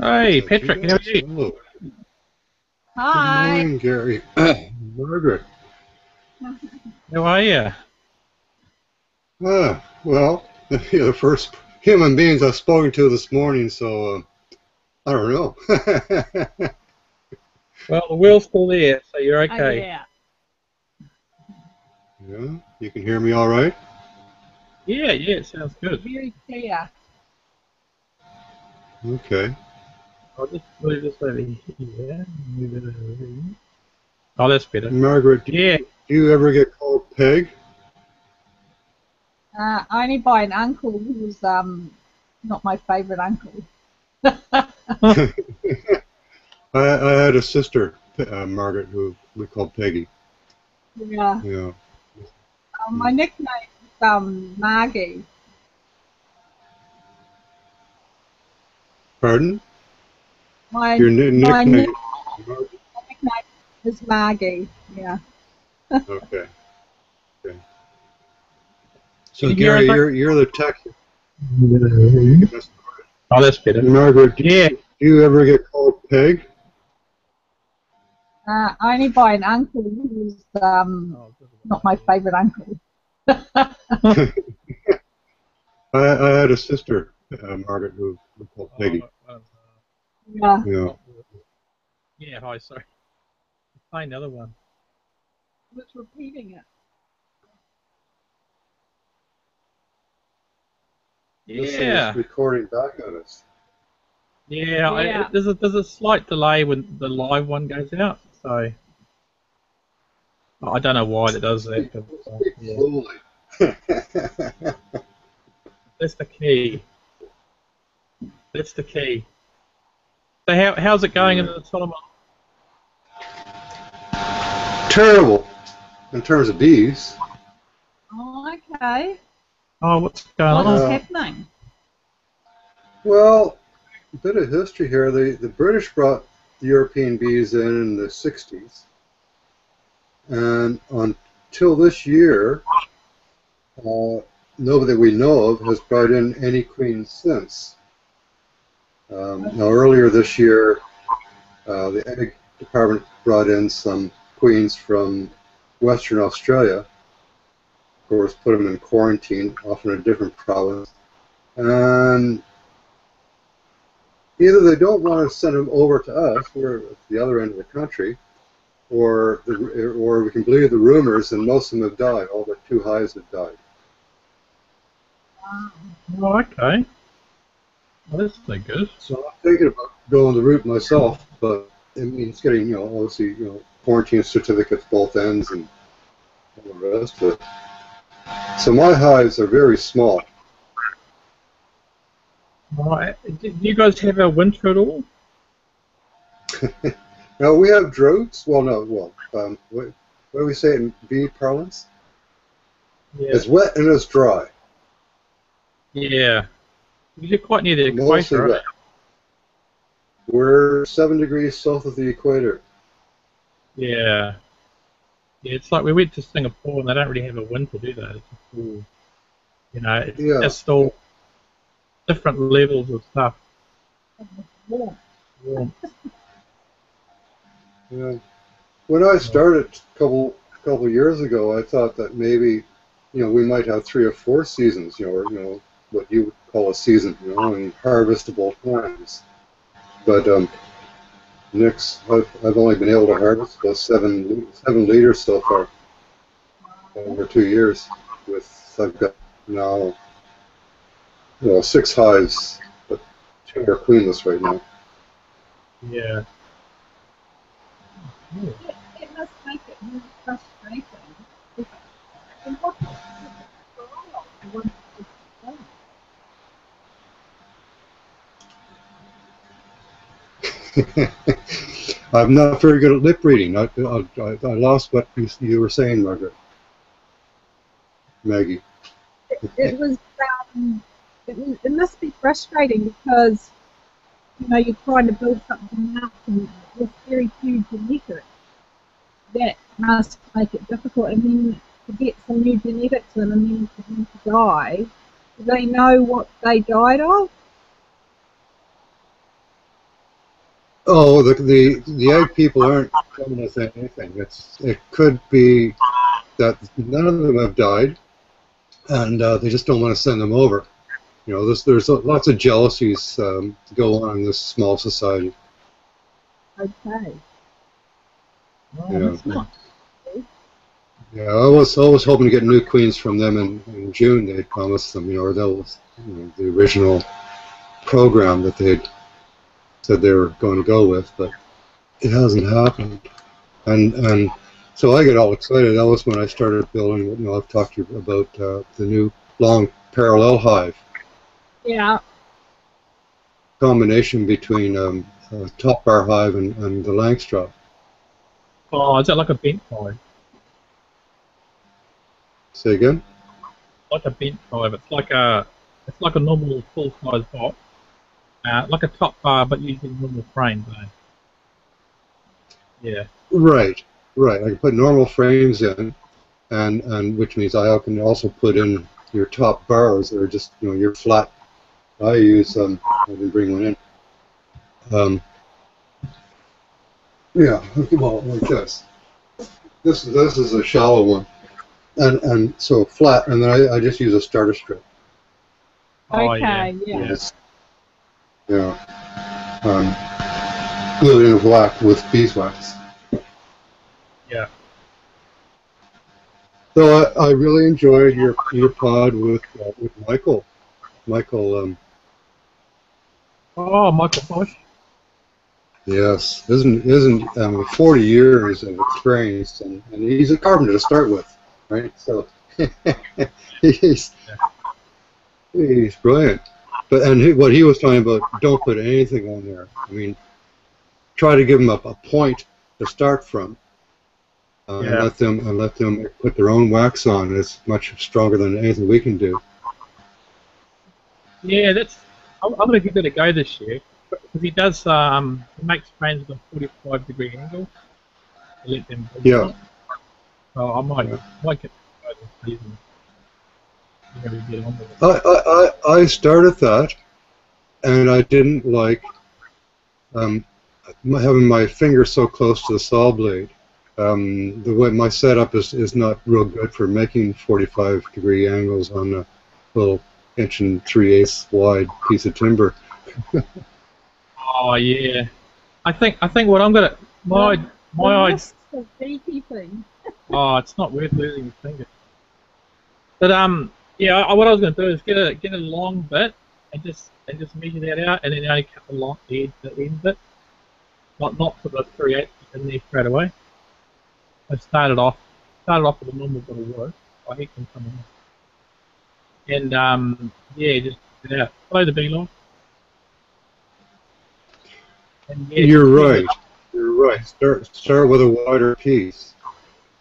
Hey, Patrick, how are you? Hello. Hi. Good morning, Gary. Margaret. How are you? Well, you're the first human beings I've spoken to this morning, so I don't know. Well, the wheel's still there, so you're okay. Yeah. Yeah, you can hear me all right? Yeah, it sounds good. Very clear. Okay. I'll just move this over here. Move it over here. Oh, that's better. Margaret, do Yeah. you ever get called Peg? Only by an uncle who's not my favourite uncle. I had a sister, Margaret, who we called Peggy. Yeah. Yeah. My nickname is Margie. Pardon? My Your nickname? nickname is Margie. Yeah. Okay. Okay. So Can you hear Gary, us? you're the tech. Oh, that's better. Margaret, Yeah. do you ever get called Peg? Only by an uncle who's not my favourite uncle. I had a sister, Margaret, who we called Peggy. Yeah. Yeah. Yeah, hi, sorry. Find another one. I was repeating it. This thing Yeah. is recording back at us. Yeah, there's a slight delay when the live one goes out, so I don't know why it does that. But, yeah. Slowly. That's the key. That's the key. So how's it going in the Solomon? Terrible in terms of bees. Oh, okay. Oh, what's going What's on? happening? Well, a bit of history here. The British brought the European bees in the 60s. And until this year, nobody that we know of has brought in any queens since. Now, earlier this year, the egg department brought in some queens from Western Australia. Of course, put them in quarantine, often in a different province. And either they don't want to send them over to us, we're at the other end of the country, or we can believe the rumors, and most of them have died. All but 2 hives have died. Oh, okay. Well, that's no good. So I'm thinking about going the route myself, but it means getting, obviously, quarantine certificates both ends and all the rest of it. So my hives are very small. Right. Do you guys have a winter at all? Now we have droughts. Well, no. What do we say in bee parlance? Yeah. It's wet and it's dry. Yeah. You're quite near the Mostly equator, right? wet. We're 7 degrees south of the equator. Yeah. Yeah, it's like we went to Singapore and they don't really have a winter, do they? It's just all, it's just all different levels of stuff. Yeah. Yeah. When I started a couple years ago, I thought that maybe, we might have 3 or 4 seasons, or what you would call a season, in harvestable times. But I've only been able to harvest about 7 liters so far over 2 years. I've got now 6 hives, but 2 are queenless right now. Yeah. It must make it really frustrating. I'm not very good at lip reading. I lost what you were saying, Margaret. Maggie. It must be frustrating because you're trying to build something up and with very few genetics. That must make it difficult, and then to get some new genetics in and then for them to die. Do they know what they died of? Oh, the egg people aren't telling us anything. It could be that none of them have died, and they just don't want to send them over. You know, there's lots of jealousies go on in this small society. Okay. Oh, Yeah. that's not. Yeah, I was hoping to get new queens from them in June. They promised them, or that was the original program that they said they were going to go with, but it hasn't happened. And so I get all excited. That was when I started building. I've talked to you about the new long parallel hive. Yeah. Combination between top bar hive and the Langstroth. Oh, is that like a bent hive? Say again? Like a bent hive. It's like a normal full size box, like a top bar, but using normal frames. Yeah. Right. I can put normal frames in, and which means I can also put in your top bars or just your flat. I use I didn't bring one in. Yeah, well, like this. This is a shallow one, and so flat, and then I just use a starter strip. Oh, Okay. yeah. Glue it in black with beeswax. Yeah. So I really enjoyed your pod with Michael. Michael. Oh, Michael Bosch. Yes, isn't 40 years of experience, and he's a carpenter to start with, right? So he's brilliant. But what he was talking about, don't put anything on there. I mean, try to give them a point to start from, and let them put their own wax on. It's much stronger than anything we can do. Yeah, I'm going to give it a go this year because he does. He makes frames with a 45-degree angle. To let them. Yeah. So I might get a go this season. Get on with it. I started that, and I didn't like having my finger so close to the saw blade. The way my setup is not real good for making 45-degree angles on a little 1 3/8 wide piece of timber. Oh yeah, I think what I'm gonna my risks of beekeeping. Oh, it's not worth losing your finger. But yeah, what I was gonna do is get a long bit and just measure that out, and then only cut the end bit, not put the 3/8 in there straight away. I started off with a normal bit of wood. I heat them coming in. And yeah, just get it out. Follow the beeline. And yeah, You're right. Start with a wider piece.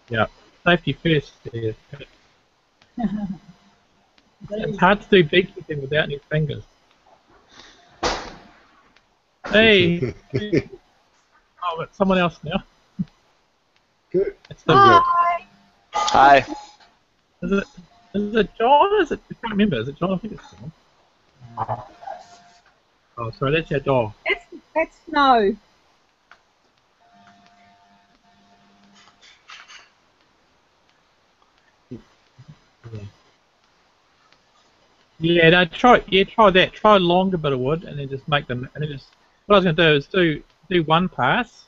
Yeah, safety first. Yeah. It's hard to do beekeeping without any fingers. Hey. Oh, but someone else now. Good. Hi. Hi. Is it John? I can't remember. Is it John? I think it's John. Oh, sorry, that's your dog. That's no. Yeah, no, try that. Try a longer bit of wood, and then just make them. And then just what I was going to do is do one pass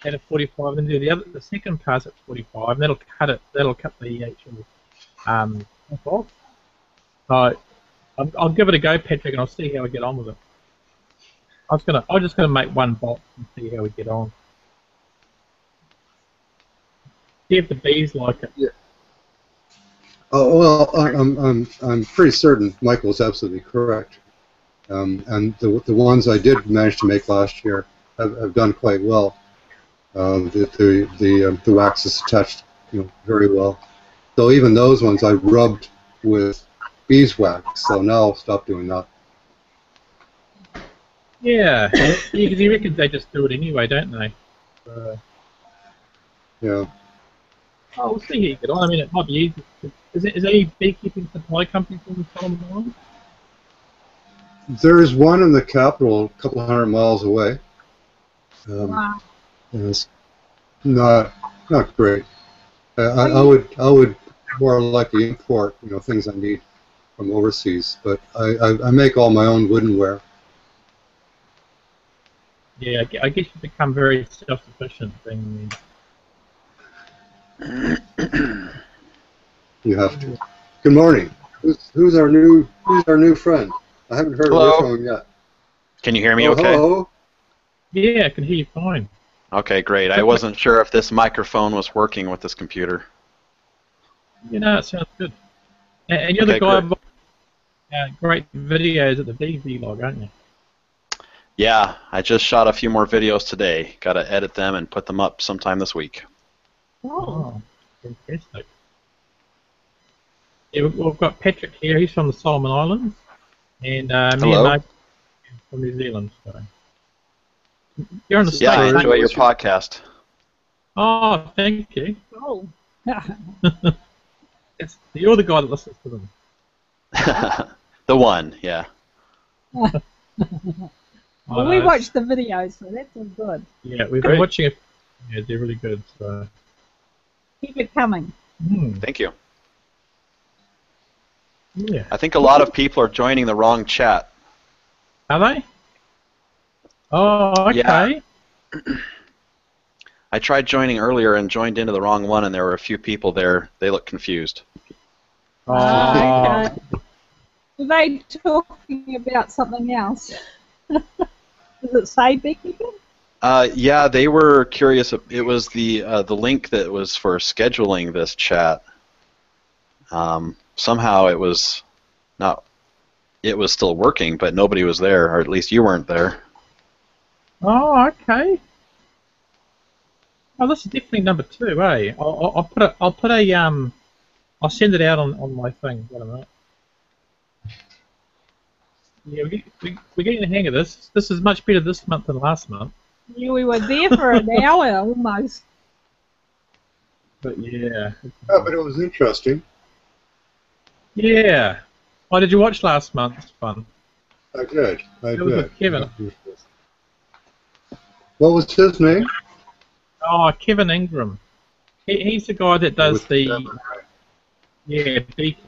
at a 45, and then do the second pass at 45, and that'll cut the actual off. So I'll give it a go, Patrick, and I'll see how we get on with it. I'm just gonna make one box and see how we get on. See if the bees like it. Yeah. Oh well, I'm pretty certain Michael's absolutely correct. And the ones I did manage to make last year have done quite well. The wax is attached, very well. So even those ones I rubbed with beeswax. So now I'll stop doing that. Yeah, because he reckons they just do it anyway, don't they? Yeah. Oh, we'll see how you get on. I mean, it might be easy. Is there any beekeeping supply companies in Solomon Islands? There's one in the capital, a couple 100 miles away. Wow. And it's not great. Well, I would more likely import things I need from overseas, but I make all my own woodenware. Yeah, I guess you become very self-sufficient being. You have to. Good morning. Who's our new friend? I haven't heard a word Hello. from him yet. Can you hear me Oh, okay? hello. Yeah, I can hear you fine. Okay, great. I wasn't sure if this microphone was working with this computer. You know, it sounds good. And you're Okay, the guy great. with great videos at the BV log, aren't you? Yeah, I just shot a few more videos today. Got to edit them and put them up sometime this week. Oh, fantastic. Yeah, we've got Patrick here. He's from the Solomon Islands, and me and Hello. Mark from New Zealand. So. You're on the Yeah, I States, enjoy your What's your- podcast. Oh, thank you. oh. You're the guy that listens to them. The one, yeah. Well, we watched the videos, so that's all good. Yeah, we've Great. been watching it. Yeah, they're really good. So. Keep it coming. Thank you. Yeah. I think a lot of people are joining the wrong chat. Are they? Oh, okay. Yeah. I tried joining earlier and joined into the wrong one, and there were a few people there. They look confused. Okay. Were they talking about something else? Does it say Beekeeper? Yeah, they were curious. It was the link that was for scheduling this chat. Somehow it was not. It was still working, but nobody was there, or at least you weren't there. Oh, okay. Oh, this is definitely number 2, eh? I'll send it out on my thing. Wait a minute. Yeah, we're getting the hang of this. This is much better this month than last month. Yeah, we were there for an hour almost. But yeah. Yeah, but it was interesting. Yeah. Oh, did you watch last month's fun? I did. I It was did. with Kevin. What was his name? Oh, Kevin Ingram. He's the guy that does With the Kevin,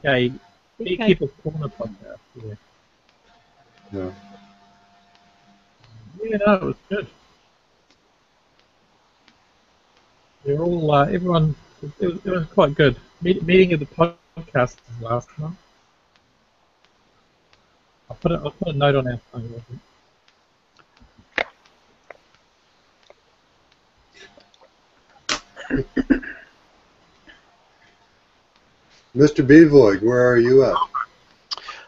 right. Beekeepers Corner podcast. Yeah. Yeah. Yeah, no, it was good. They're all everyone. It was quite good. Meeting of the podcast last month. I'll put a note on our phone. I think. Mr. Bevoig, where are you at?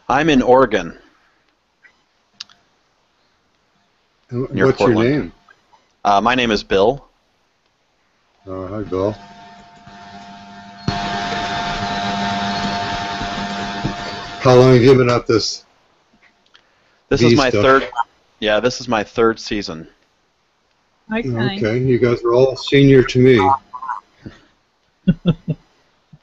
I'm in Oregon. Near What's Portland. your name? My name is Bill. Oh, hi, Bill. How long have you been at this? This Bee is my stuff. third. Yeah, this is my third season. Okay. Okay, you guys are all senior to me.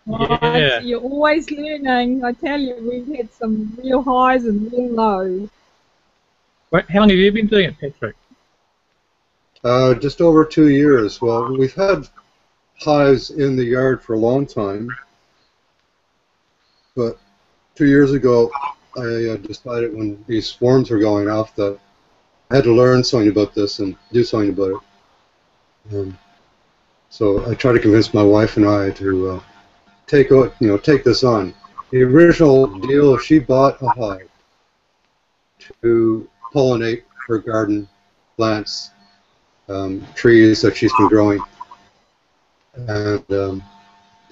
Well, Yeah. you're always learning. I tell you, we've had some real highs and real lows. Wait, how long have you been doing it, Patrick? Just over 2 years. Well, we've had hives in the yard for a long time, but 2 years ago, I decided when these swarms were going off that I had to learn something about this and do something about it. So I tried to convince my wife and I to take this on. The original deal, she bought a hive to pollinate her garden plants, trees that she's been growing. And the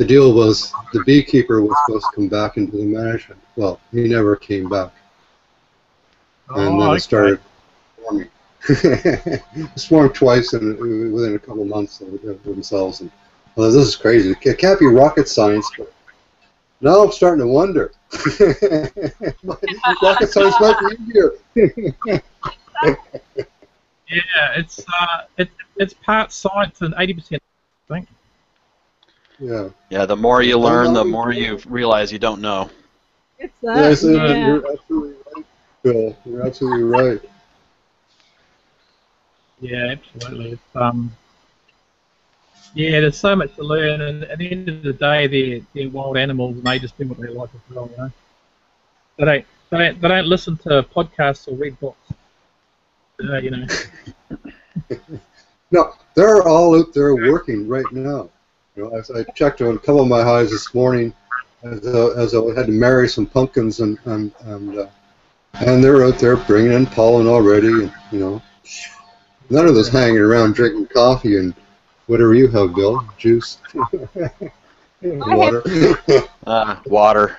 deal was the beekeeper was supposed to come back into the management. Well, he never came back. And then it started swarming. It swarmed twice and within a couple of months of themselves. And, well, this is crazy. It can't be rocket science, but now I'm starting to wonder. Rocket science might be easier. Yeah, it's part science and 80%, I think. Yeah. Yeah, the more you learn, the more you realize you don't know. It's Yes, that. Yeah. you're absolutely right, Bill. You're absolutely right. Yeah, absolutely. Yeah, there's so much to learn, and at the end of the day, they're wild animals, and they just do what they like as well. You know, they don't listen to podcasts or read books. You know. No, they're all out there working right now. You know, as I checked on a couple of my hives this morning, as I had to marry some pumpkins, and they're out there bringing in pollen already. And, you know, none of us hanging around drinking coffee and whatever you have, Bill, juice, water. Water.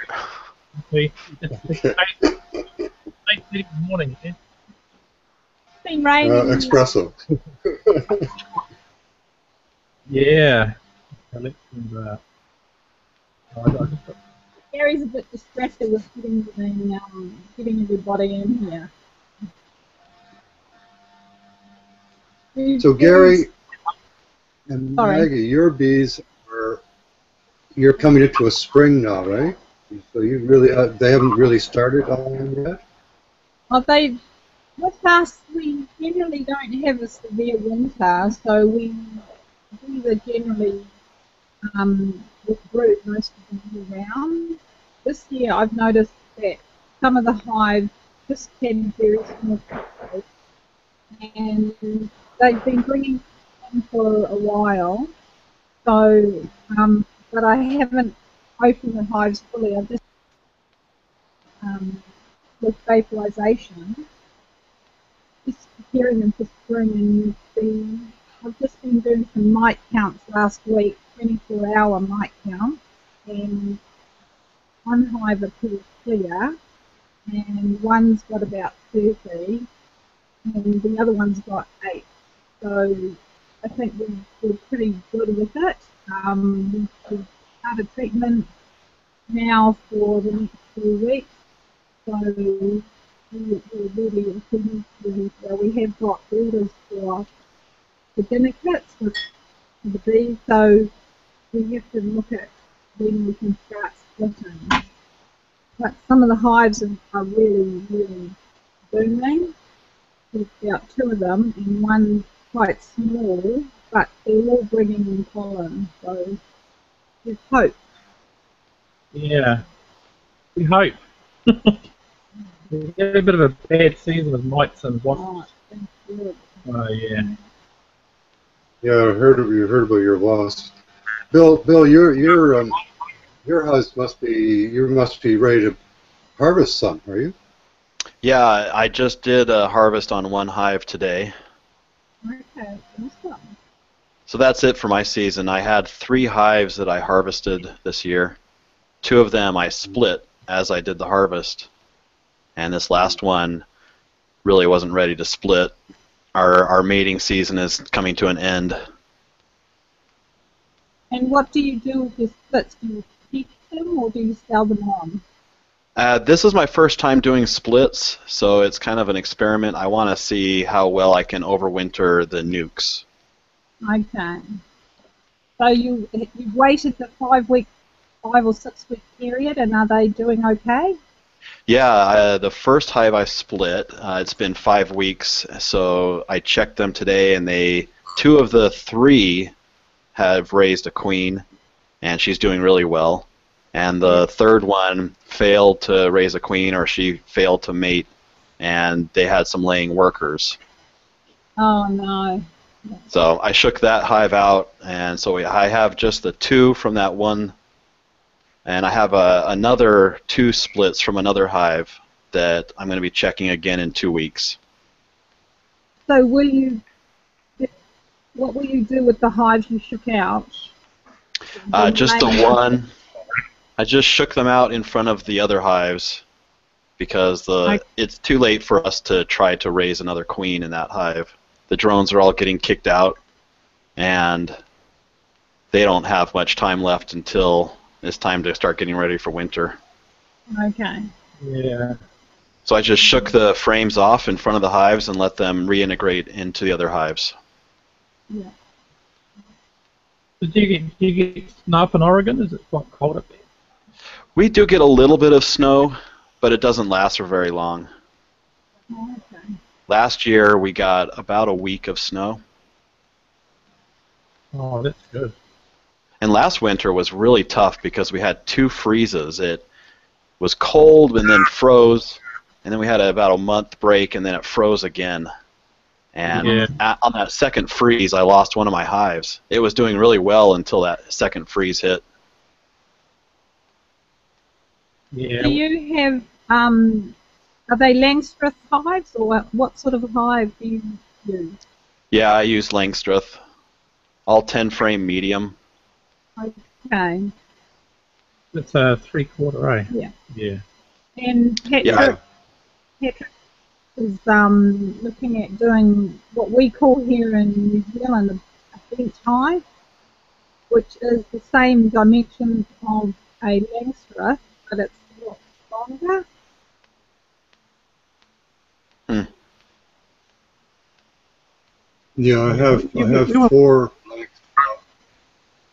See, it's 8:30 in the morning. Yeah? It's been raining. Espresso. Yeah. Gary's a bit distracted with getting everybody in here. So Gary and Maggie, your bees you're coming into a spring now, right? So you really they haven't really started on yet? Well, with us, we generally don't have a severe winter, so we are generally with brood most of the year round. This year, I've noticed that some of the hives just had very small clusters, and they've been bringing them for a while. So, but I haven't opened the hives fully. I've just with vaporization, just preparing them for spring, and I've just been doing some mite counts last week, 24-hour mite count, and one hive are pretty clear, and one's got about 30, and the other one's got 8. So I think we're pretty good with it. We've started treatment now for the next 2 weeks, so we're really looking to, we have got orders for the dinner kits for the bees, so we have to look at when we can start splitting. But some of the hives are really, really booming. There's about 2 of them, and one quite small, but they're all bringing in pollen, so there's hope. Yeah, we hope. We had a bit of a bad season with mites and wasps. Oh yeah. Yeah, I heard about your wasps. Bill, your house must be ready to harvest some, are you? Yeah, I just did a harvest on one hive today. Okay, awesome. So that's it for my season. I had 3 hives that I harvested this year. 2 of them I split as I did the harvest. And this last one really wasn't ready to split. Our mating season is coming to an end. And what do you do with your splits? Do you keep them or do you sell them on? This is my first time doing splits, so it's kind of an experiment. I want to see how well I can overwinter the nukes. Okay. So you waited the 5 or 6 week period, and are they doing okay? Yeah, the first hive I split, it's been 5 weeks, so I checked them today, and 2 of the 3 have raised a queen, and she's doing really well. And the third one failed to raise a queen, or she failed to mate, and they had some laying workers. Oh no. So I shook that hive out, and so I have just the 2 from that one, and I have another 2 splits from another hive that I'm going to be checking again in 2 weeks. So what will you do with the hives you shook out? Just the one. I just shook them out in front of the other hives because it's too late for us to try to raise another queen in that hive. The drones are all getting kicked out, and they don't have much time left until it's time to start getting ready for winter. Okay. Yeah. So I just shook the frames off in front of the hives and let them reintegrate into the other hives. Yeah. Do you get snow up in Oregon? Is it quite cold up there? We do get a little bit of snow, but it doesn't last for very long. Okay. Last year we got about a week of snow. Oh, that's good. And last winter was really tough because we had 2 freezes. It was cold and then froze, and then we had about a month break, and then it froze again. And Yeah. on that second freeze, I lost one of my hives. It was doing really well until that second freeze hit. Yeah. Do you have, are they Langstroth hives, or what sort of hive do you use? Yeah, I used Langstroth. All 10-frame medium. Okay. It's a 3/4, eh? Yeah. Yeah. And Yeah. Patrick is looking at doing what we call here in New Zealand a bench hive, which is the same dimensions of a Langstroth, but it's a lot longer. Hmm. Yeah, I have You want- 4, like,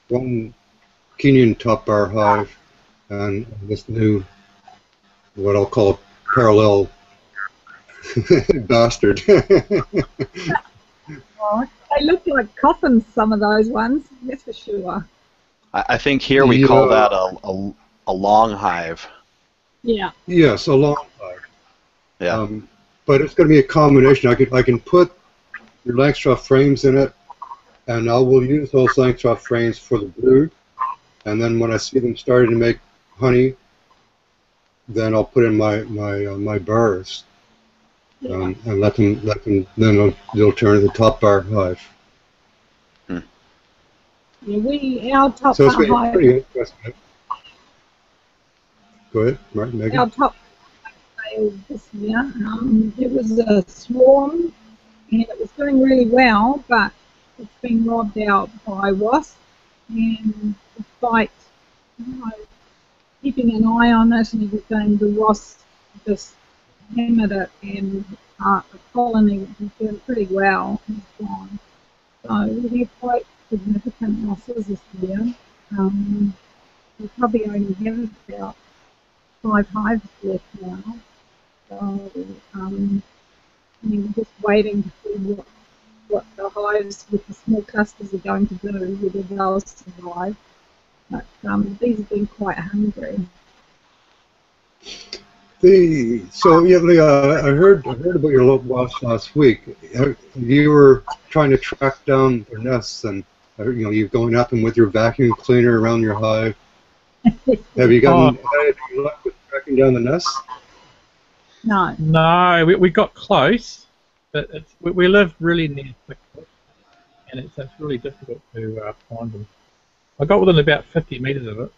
one Kenyan top bar hive, and this new, what I'll call a parallel bastard. Oh, they look like coffins, some of those ones, that's for sure. I think here we call that a long hive. Yeah. Yes, a long hive. Yeah. But it's going to be a combination. I can put your Langstroth frames in it, and I will use those Langstroth frames for the brood. And then when I see them starting to make honey, then I'll put in my bars, Yeah. and let them. Then they'll turn to the top bar hive. Yeah, our top So it's bar been hive, pretty interesting. Go ahead, Megan. our top failed this year. It was a swarm, and it was doing really well, but it's been robbed out by wasps, and despite keeping an eye on it and everything, the wasps just hammered it, and the colony, which was doing pretty well, is gone. So we have quite significant losses this year. We probably only have about 5 hives left now. So we're just waiting to see what the hives with the small clusters are going to do, whether they'll survive. But these have been quite hungry. I heard about your wasps last week. You were trying to track down their nests, and you're going at them with your vacuum cleaner around your hive. Have you had any luck with tracking down the nests? No. No, we got close, but we live really near the cliff, and it's really difficult to find them. I got within about 50 meters of it,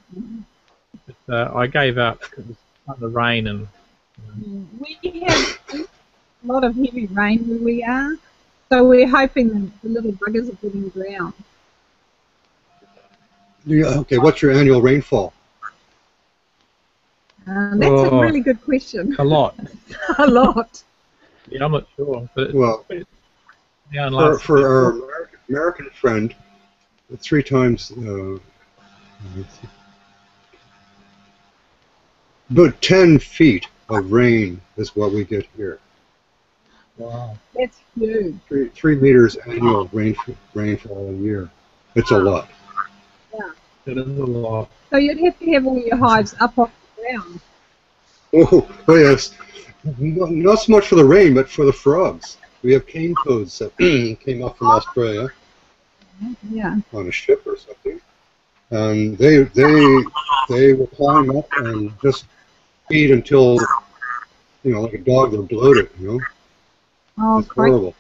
but I gave up because it was under rain and. We have a lot of heavy rain where we are, so we're hoping that the little buggers are getting drowned. Yeah, okay, what's your annual rainfall? That's a really good question. A lot. A lot. Yeah, I'm not sure. But Well, for our American friend, 3 times, about 10 feet of rain is what we get here. Wow. That's huge. 3 meters annual rainfall a year. It's a lot. Yeah. It is a lot. So you'd have to have all your hives up off the ground. Oh yes. Not so much for the rain, but for the frogs. We have cane toads that came up from Australia on a ship or something, and they will climb up and just eat until like a dog they're bloated. Oh, it's horrible.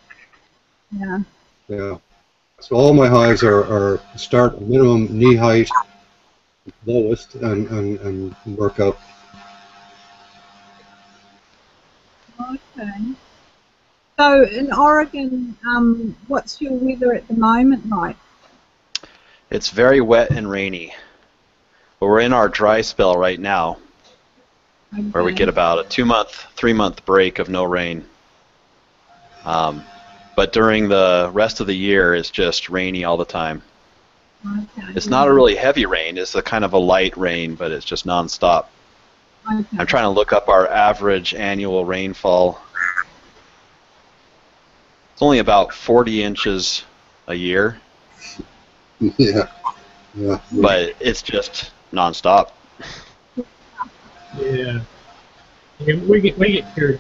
Yeah. Yeah. So all my hives are start minimum knee height, lowest, and work up. Okay. So in Oregon, what's your weather at the moment like? It's very wet and rainy. But we're in our dry spell right now, where we get about a 2-month, 3-month break of no rain. But during the rest of the year, it's just rainy all the time. Okay. It's not a really heavy rain. It's a kind of a light rain, but it's just nonstop. Okay. I'm trying to look up our average annual rainfall. It's only about 40 inches a year, Yeah. Yeah. but it's just nonstop. Yeah. Yeah, we get carried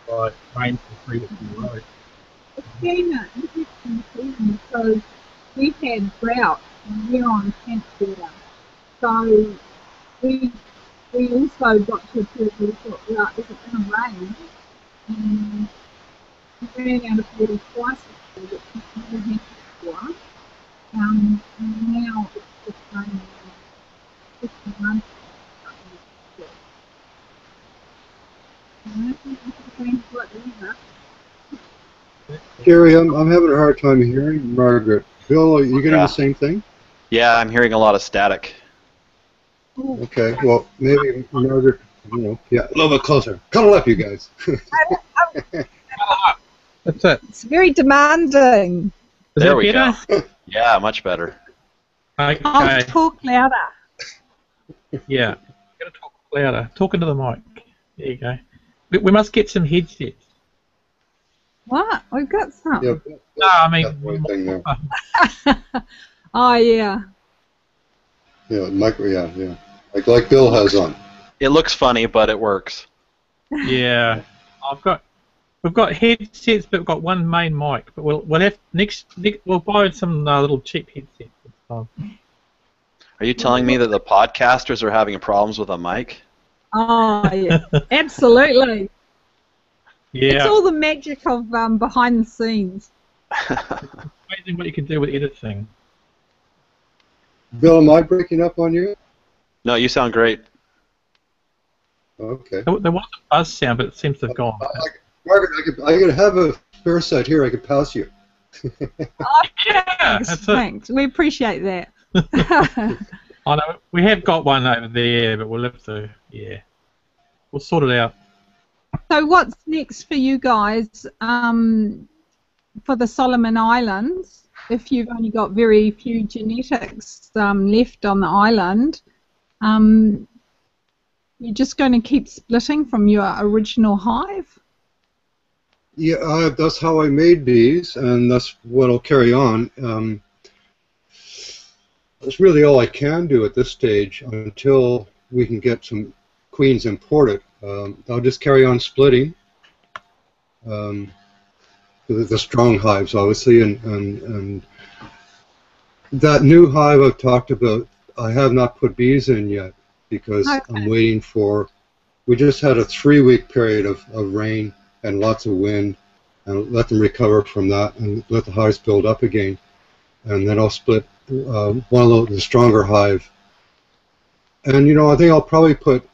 by rain for 3 weeks in a row. It's been an interesting season because we've had drought and we're on camp water. So we also got to a period where we thought, well, is it going to rain? And we ran out of water twice this year, which we've never had before. And now it's just raining 50 months. I think it's going to either. Gary, I'm having a hard time hearing Margaret. Bill, are you getting the same thing? Yeah, I'm hearing a lot of static. Okay, well, maybe Margaret, yeah, a little bit closer. Cuddle up, you guys. That's it. It's very demanding. Is There that we better? go. Yeah, much better. Okay. I'll talk louder. Yeah. Gotta talk louder. Talk into the mic. There you go. We must get some headsets. What? We've got some. Yeah, No, I mean, that's one thing there. Oh, yeah. Yeah, micro, yeah. Like Bill has on. It looks funny, but it works. yeah. We've got headsets, but we've got one main mic. But we'll have we'll buy some little cheap headsets this time. Are you telling me that the podcasters are having problems with a mic? Oh, yeah. Absolutely. Yeah. It's all the magic of behind the scenes. Amazing what you can do with editing. Bill, am I breaking up on you? No, you sound great. Okay. There was a buzz sound, but it seems to have gone. Margaret, I could have a spare set here. I could pass you. Oh, Yeah, that's it. thanks. We appreciate that. I know we have got one over there, but we'll have to. Yeah, we'll sort it out. So what's next for you guys for the Solomon Islands? If you've only got very few genetics left on the island, you're just going to keep splitting from your original hive? Yeah, that's how I made bees, and that's what I'll carry on. That's really all I can do at this stage until we can get some queens imported. I'll just carry on splitting the strong hives, obviously, and that new hive I've talked about, I have not put bees in yet because I'm waiting for. We just had a 3-week period of rain and lots of wind, and let them recover from that and let the hives build up again, and then I'll split one of the stronger hive. And I think I'll probably put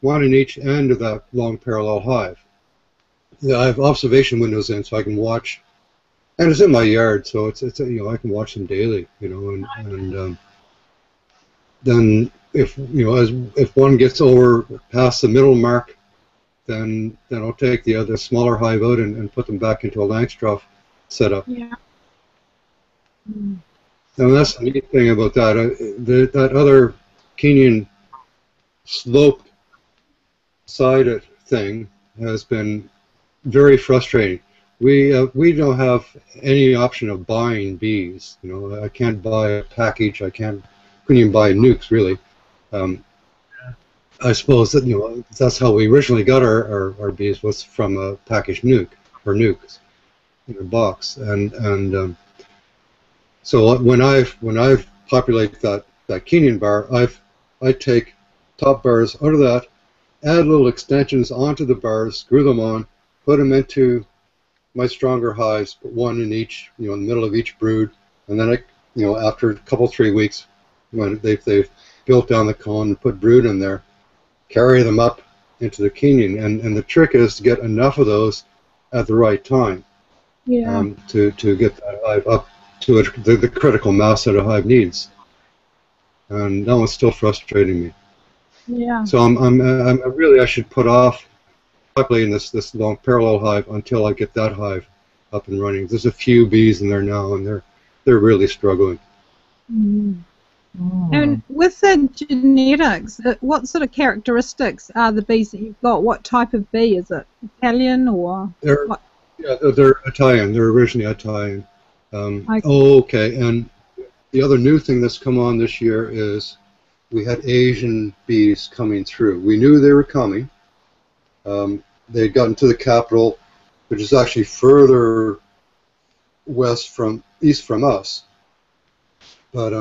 one in each end of that long parallel hive. Yeah, I have observation windows in, so I can watch, and it's in my yard, so it's I can watch them daily, and then if if one gets over past the middle mark, then I'll take the other smaller hive out and put them back into a Langstroth setup. Yeah. And that's the neat thing about that. That other Kenyan sloped-sided thing has been very frustrating. We don't have any option of buying bees. I can't buy a package. couldn't even buy nukes really. I suppose that that's how we originally got our bees, was from a packaged nuke or nukes in a box, and so when I've populate that Kenyan bar, I take top bars out of that, add little extensions onto the bars, screw them on, put them into my stronger hives, put one in each, in the middle of each brood, and then after a couple 3 weeks, when they've built down the cone and put brood in there, carry them up into the Kenyan, and the trick is to get enough of those at the right time, to get that hive up to the critical mass that a hive needs, and that one's still frustrating me. Yeah. So I should put off populating this long parallel hive until I get that hive up and running. There's a few bees in there now, and they're really struggling. Mm. And with the genetics, what sort of characteristics are the bees that you've got? What type of bee is it? Italian or what? Yeah, they're Italian. They're originally Italian. Okay. Oh, okay. And the other new thing that's come on this year is we had Asian bees coming through. We knew they were coming. They'd gotten to the capital, which is actually further east from us. But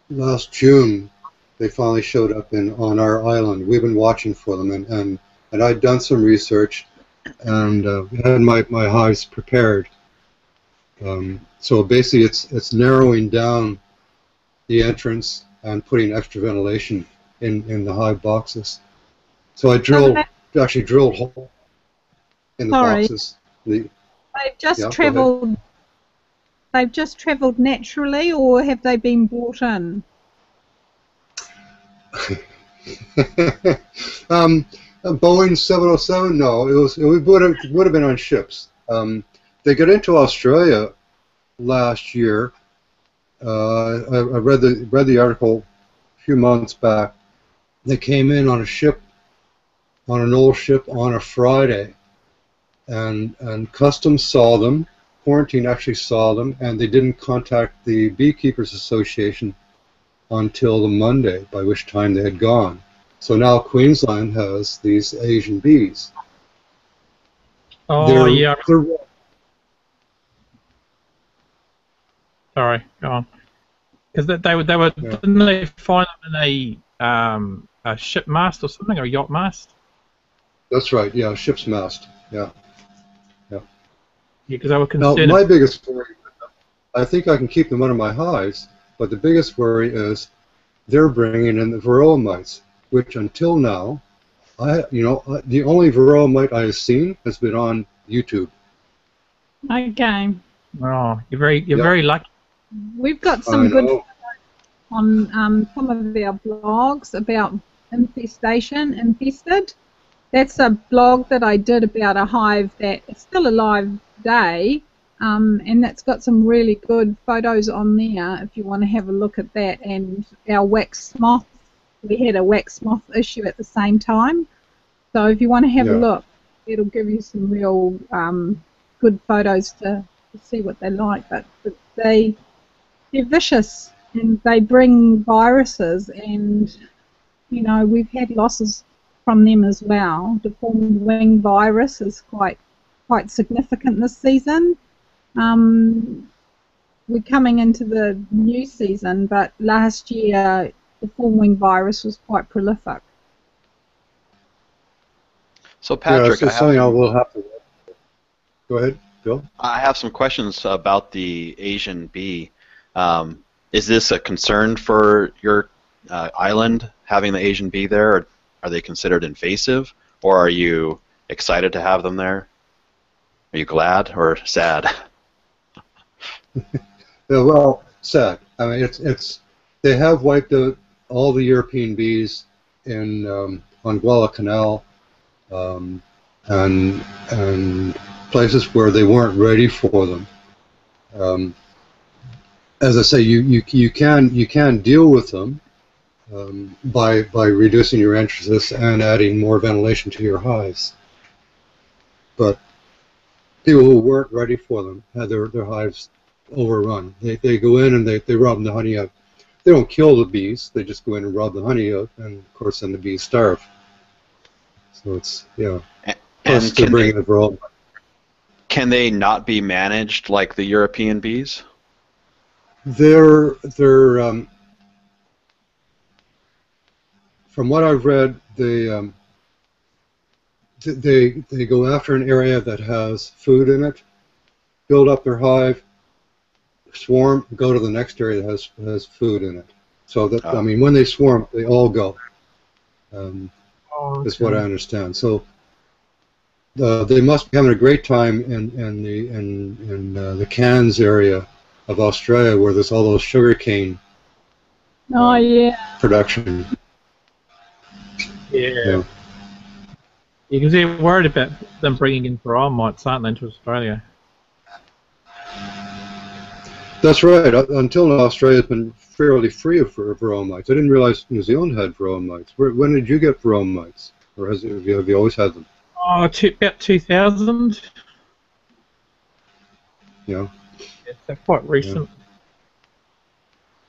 last June, they finally showed up on our island. We've been watching for them, and I'd done some research, and had my hives prepared. So basically, it's narrowing down the entrance and putting extra ventilation in the hive boxes. So I actually drilled holes in the boxes. They've just Yeah, travelled. They've just travelled naturally, or have they been brought in? A Boeing 707? No, it would have been on ships. They got into Australia last year. I read the article a few months back. They came in on a ship, on an old ship, on a Friday, and Customs saw them. Quarantine actually saw them, and they didn't contact the Beekeepers Association until the Monday, by which time they had gone. So now Queensland has these Asian bees. Oh, yeah. Sorry, go on. Because they were Yeah. didn't they find them in a ship mast or something, or a yacht mast? That's right, yeah, ship's mast, yeah. Yeah, because they were Now, concerned. my biggest worry, I think I can keep them under my hives, but the biggest worry is they're bringing in the varroa mites, which until now, the only varroa mite I have seen has been on YouTube. Okay. Oh, you're very lucky. We've got some good on some of our blogs about infested. That's a blog that I did about a hive that is still alive today, and that's got some really good photos on there if you want to have a look at that. And our wax moth, we had a wax moth issue at the same time, so if you want to have a look, it'll give you some real good photos to see what they're like. But they're vicious, and they bring viruses, and we've had losses from them as well. Deformed wing virus is quite significant this season. We're coming into the new season, but last year deformed wing virus was quite prolific. So Patrick, it's something I will have to. Go ahead, Bill. I have some questions about the Asian bee. Is this a concern for your island, having the Asian bee there? Or are they considered invasive, or are you excited to have them there? Are you glad or sad? Yeah, well, sad. I mean, they have wiped out all the European bees on Guadalcanal, and places where they weren't ready for them. As I say, you can deal with them by reducing your entrances and adding more ventilation to your hives. But people who weren't ready for them had their hives overrun. They go in and they rob the honey out. They don't kill the bees. They just go in and rob the honey out, and of course then the bees starve. So it's Plus they're bringing the varroa. Can they not be managed like the European bees? They're from what I've read, they go after an area that has food in it, build up their hive, swarm, go to the next area that has food in it. So that I mean, when they swarm, they all go. Is what I understand. So they must be having a great time in the Cairns area of Australia, where there's all those sugarcane production. Yeah. Because they're worried about them bringing in varroa mites, aren't they, into Australia? That's right. Until now, Australia's been fairly free of varroa mites. I didn't realize New Zealand had varroa mites. When did you get varroa mites? Or have you always had them? Oh, about 2000. You know. They're quite recent.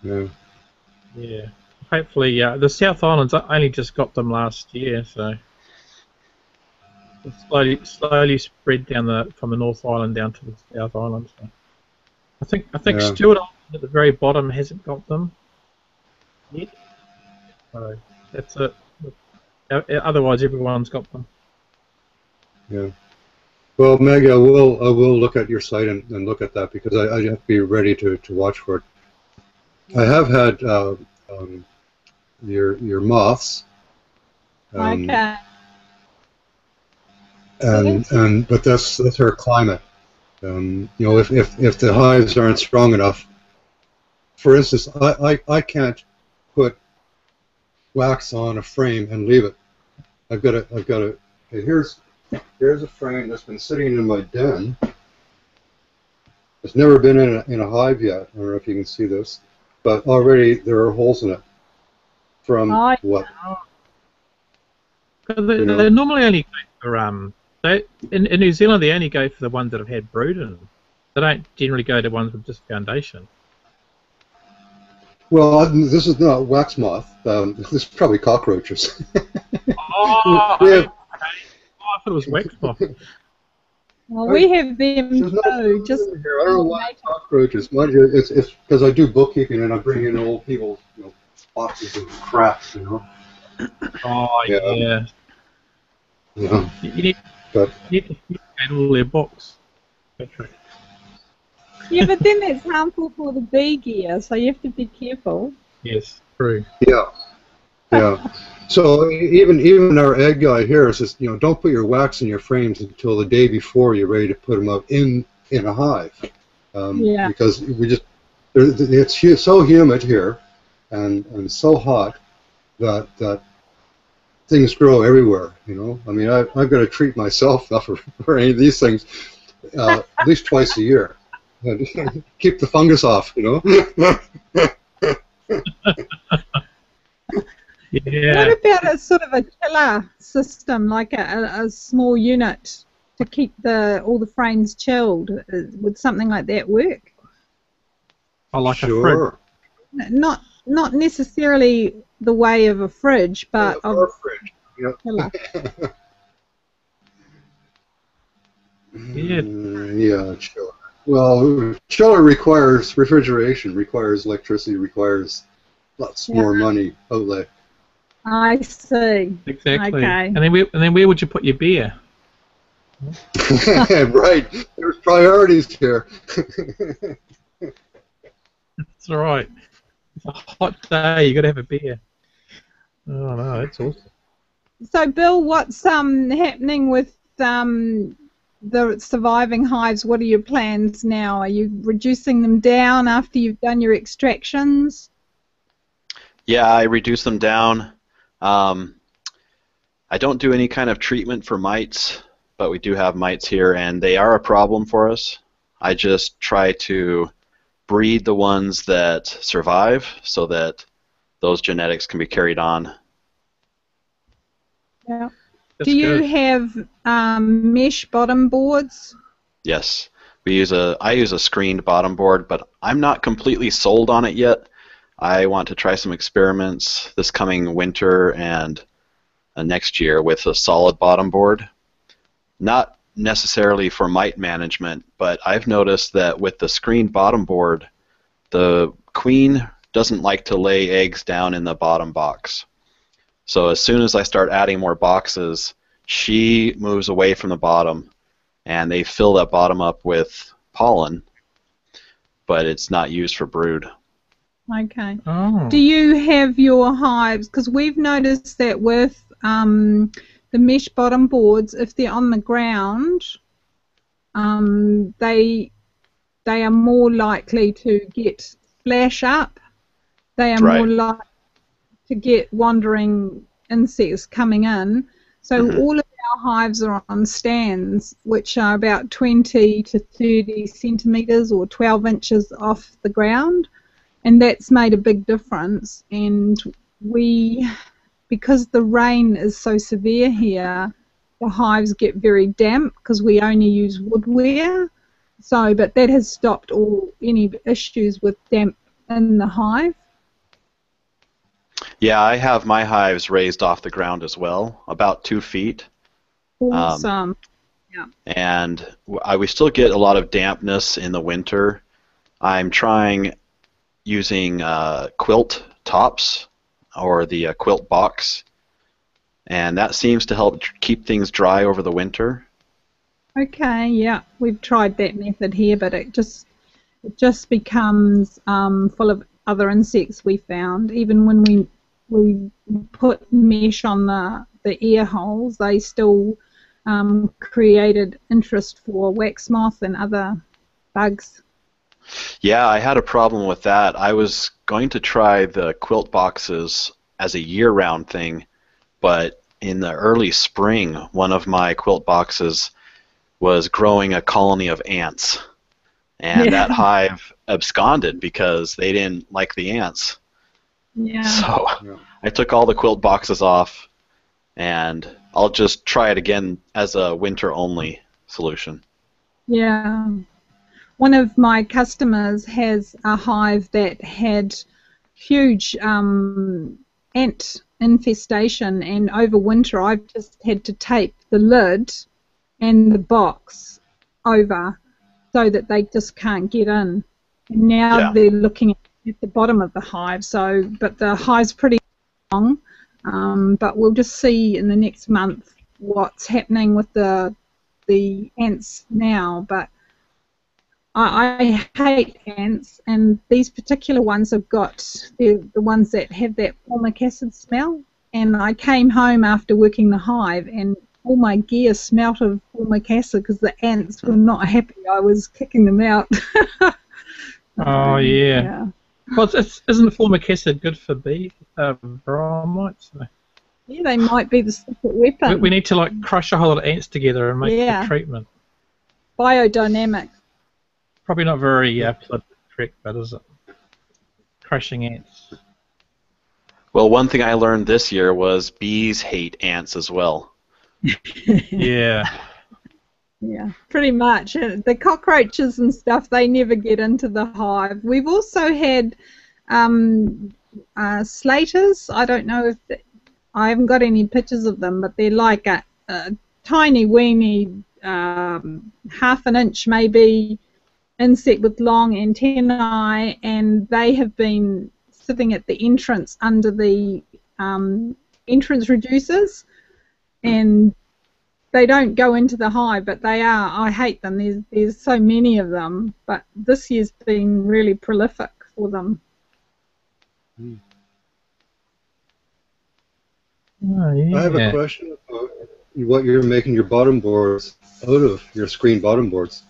Yeah. Yeah. Hopefully, the South Islands, I only just got them last year, so it's slowly spread down from the North Island down to the South Island. So I think Yeah. Stewart Island at the very bottom hasn't got them yet. So that's it. Otherwise, everyone's got them. Yeah. Well, Meg, I will look at your site and look at that because I have to be ready to watch for it. I have had your moths. Okay. But that's her climate. You know, if the hives aren't strong enough, for instance, I can't put wax on a frame and leave it. I've got to. Okay, here's a frame that's been sitting in my den. It's never been in a hive yet. I don't know if you can see this, but already there are holes in it. From what? They normally only go for in New Zealand they only go for the ones that have had brood in them. They don't generally go to ones with just foundation. Well, this is not wax moth. This is probably cockroaches. I thought it was wax moth. Well, we have them too. Just here. I don't know why cockroaches. Mind you, it's because I do bookkeeping and I bring in old people's boxes of crap. Oh yeah. Yeah. You need to get all their books. yeah, but then that's harmful for the bee gear, so you have to be careful. Yes, true. Yeah. Yeah. So even our egg guy here says, don't put your wax in your frames until the day before you're ready to put them up in a hive. Because it's so humid here and so hot that things grow everywhere. I mean, I've got to treat myself for any of these things at least twice a year. Keep the fungus off. Yeah. What about a sort of a chiller system, like a small unit to keep all the frames chilled? Would something like that work? I like sure. a fridge. Not necessarily the way of a fridge, but of a fridge. Yep. chiller. Yeah. Chiller. Well, chiller requires refrigeration, requires electricity, requires lots more money outlay. I see. Exactly. Okay. And then where would you put your beer? Right. There's priorities here. That's right. It's a hot day. You got to have a beer. Oh no, that's awesome. So, Bill, what's happening with the surviving hives? What are your plans now? Are you reducing them down after you've done your extractions? Yeah, I reduce them down. I don't do any kind of treatment for mites, but we do have mites here, and they are a problem for us. I just try to breed the ones that survive so that those genetics can be carried on. Yeah. That's Do you good. have mesh bottom boards? Yes, I use a screened bottom board, but I'm not completely sold on it yet. I want to try some experiments this coming winter and next year with a solid bottom board. Not necessarily for mite management, but I've noticed that with the screened bottom board, the queen doesn't like to lay eggs down in the bottom box. So as soon as I start adding more boxes, she moves away from the bottom, and they fill that bottom up with pollen, but it's not used for brood. Okay. Oh. Do you have your hives? Because we've noticed that with the mesh bottom boards, if they're on the ground, they are more likely to get splash up. They are more likely to get wandering insects coming in. So all of our hives are on stands, which are about 20 to 30 centimetres or 12 inches off the ground. And that's made a big difference. And because the rain is so severe here, the hives get very damp because we only use woodware. So, but that has stopped any issues with damp in the hive. Yeah, I have my hives raised off the ground as well, about 2 feet. Awesome. And we still get a lot of dampness in the winter. I'm trying using quilt tops or the quilt box, and that seems to help keep things dry over the winter. Okay, yeah, we've tried that method here, but it just becomes full of other insects. We found even when we put mesh on the ear holes, they still created interest for wax moth and other bugs. Yeah, I had a problem with that. I was going to try the quilt boxes as a year-round thing, but in the early spring, one of my quilt boxes was growing a colony of ants, and that hive absconded because they didn't like the ants. Yeah. So I took all the quilt boxes off, and I'll just try it again as a winter-only solution. Yeah. One of my customers has a hive that had huge ant infestation, and over winter I've just had to tape the lid and the box over so that they just can't get in. And now they're looking at the bottom of the hive. So, but the hive's pretty long. But we'll just see in the next month what's happening with the ants now. But I hate ants, and these particular ones have got the ones that have that formic acid smell. And I came home after working the hive, and all my gear smelt of formic acid because the ants were not happy. I was kicking them out. Oh yeah. Well, isn't formic acid good for bee mites? Yeah, they might be the secret weapon. We need to like crush a whole lot of ants together and make the treatment. Biodynamic. Probably not very correct, but is it? Crushing ants. Well, one thing I learned this year was bees hate ants as well. Yeah. Yeah, pretty much. The cockroaches and stuff, they never get into the hive. We've also had slaters. I don't know if I haven't got any pictures of them, but they're like a tiny, weeny, half an inch maybe, insect with long antennae, and they have been sitting at the entrance under the entrance reducers, and they don't go into the hive, but they are. I hate them. There's so many of them, but this year's been really prolific for them. Oh, yeah. I have a question about what you're making your bottom boards out of, your screen bottom boards.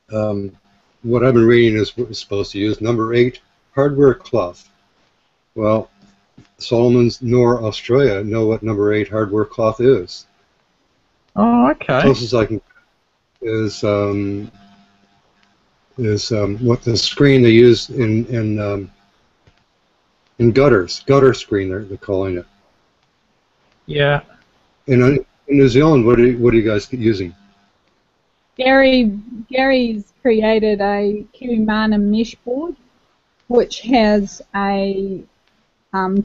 What I've been reading is what we're supposed to use, number 8 hardware cloth. Well, Solomons nor Australia know what number 8 hardware cloth is. Oh, okay. Closest I can is what the screen they use in gutters, gutter screen they're calling it. Yeah. In New Zealand, what are you guys using? Gary's created a Kirimana mesh board, which has a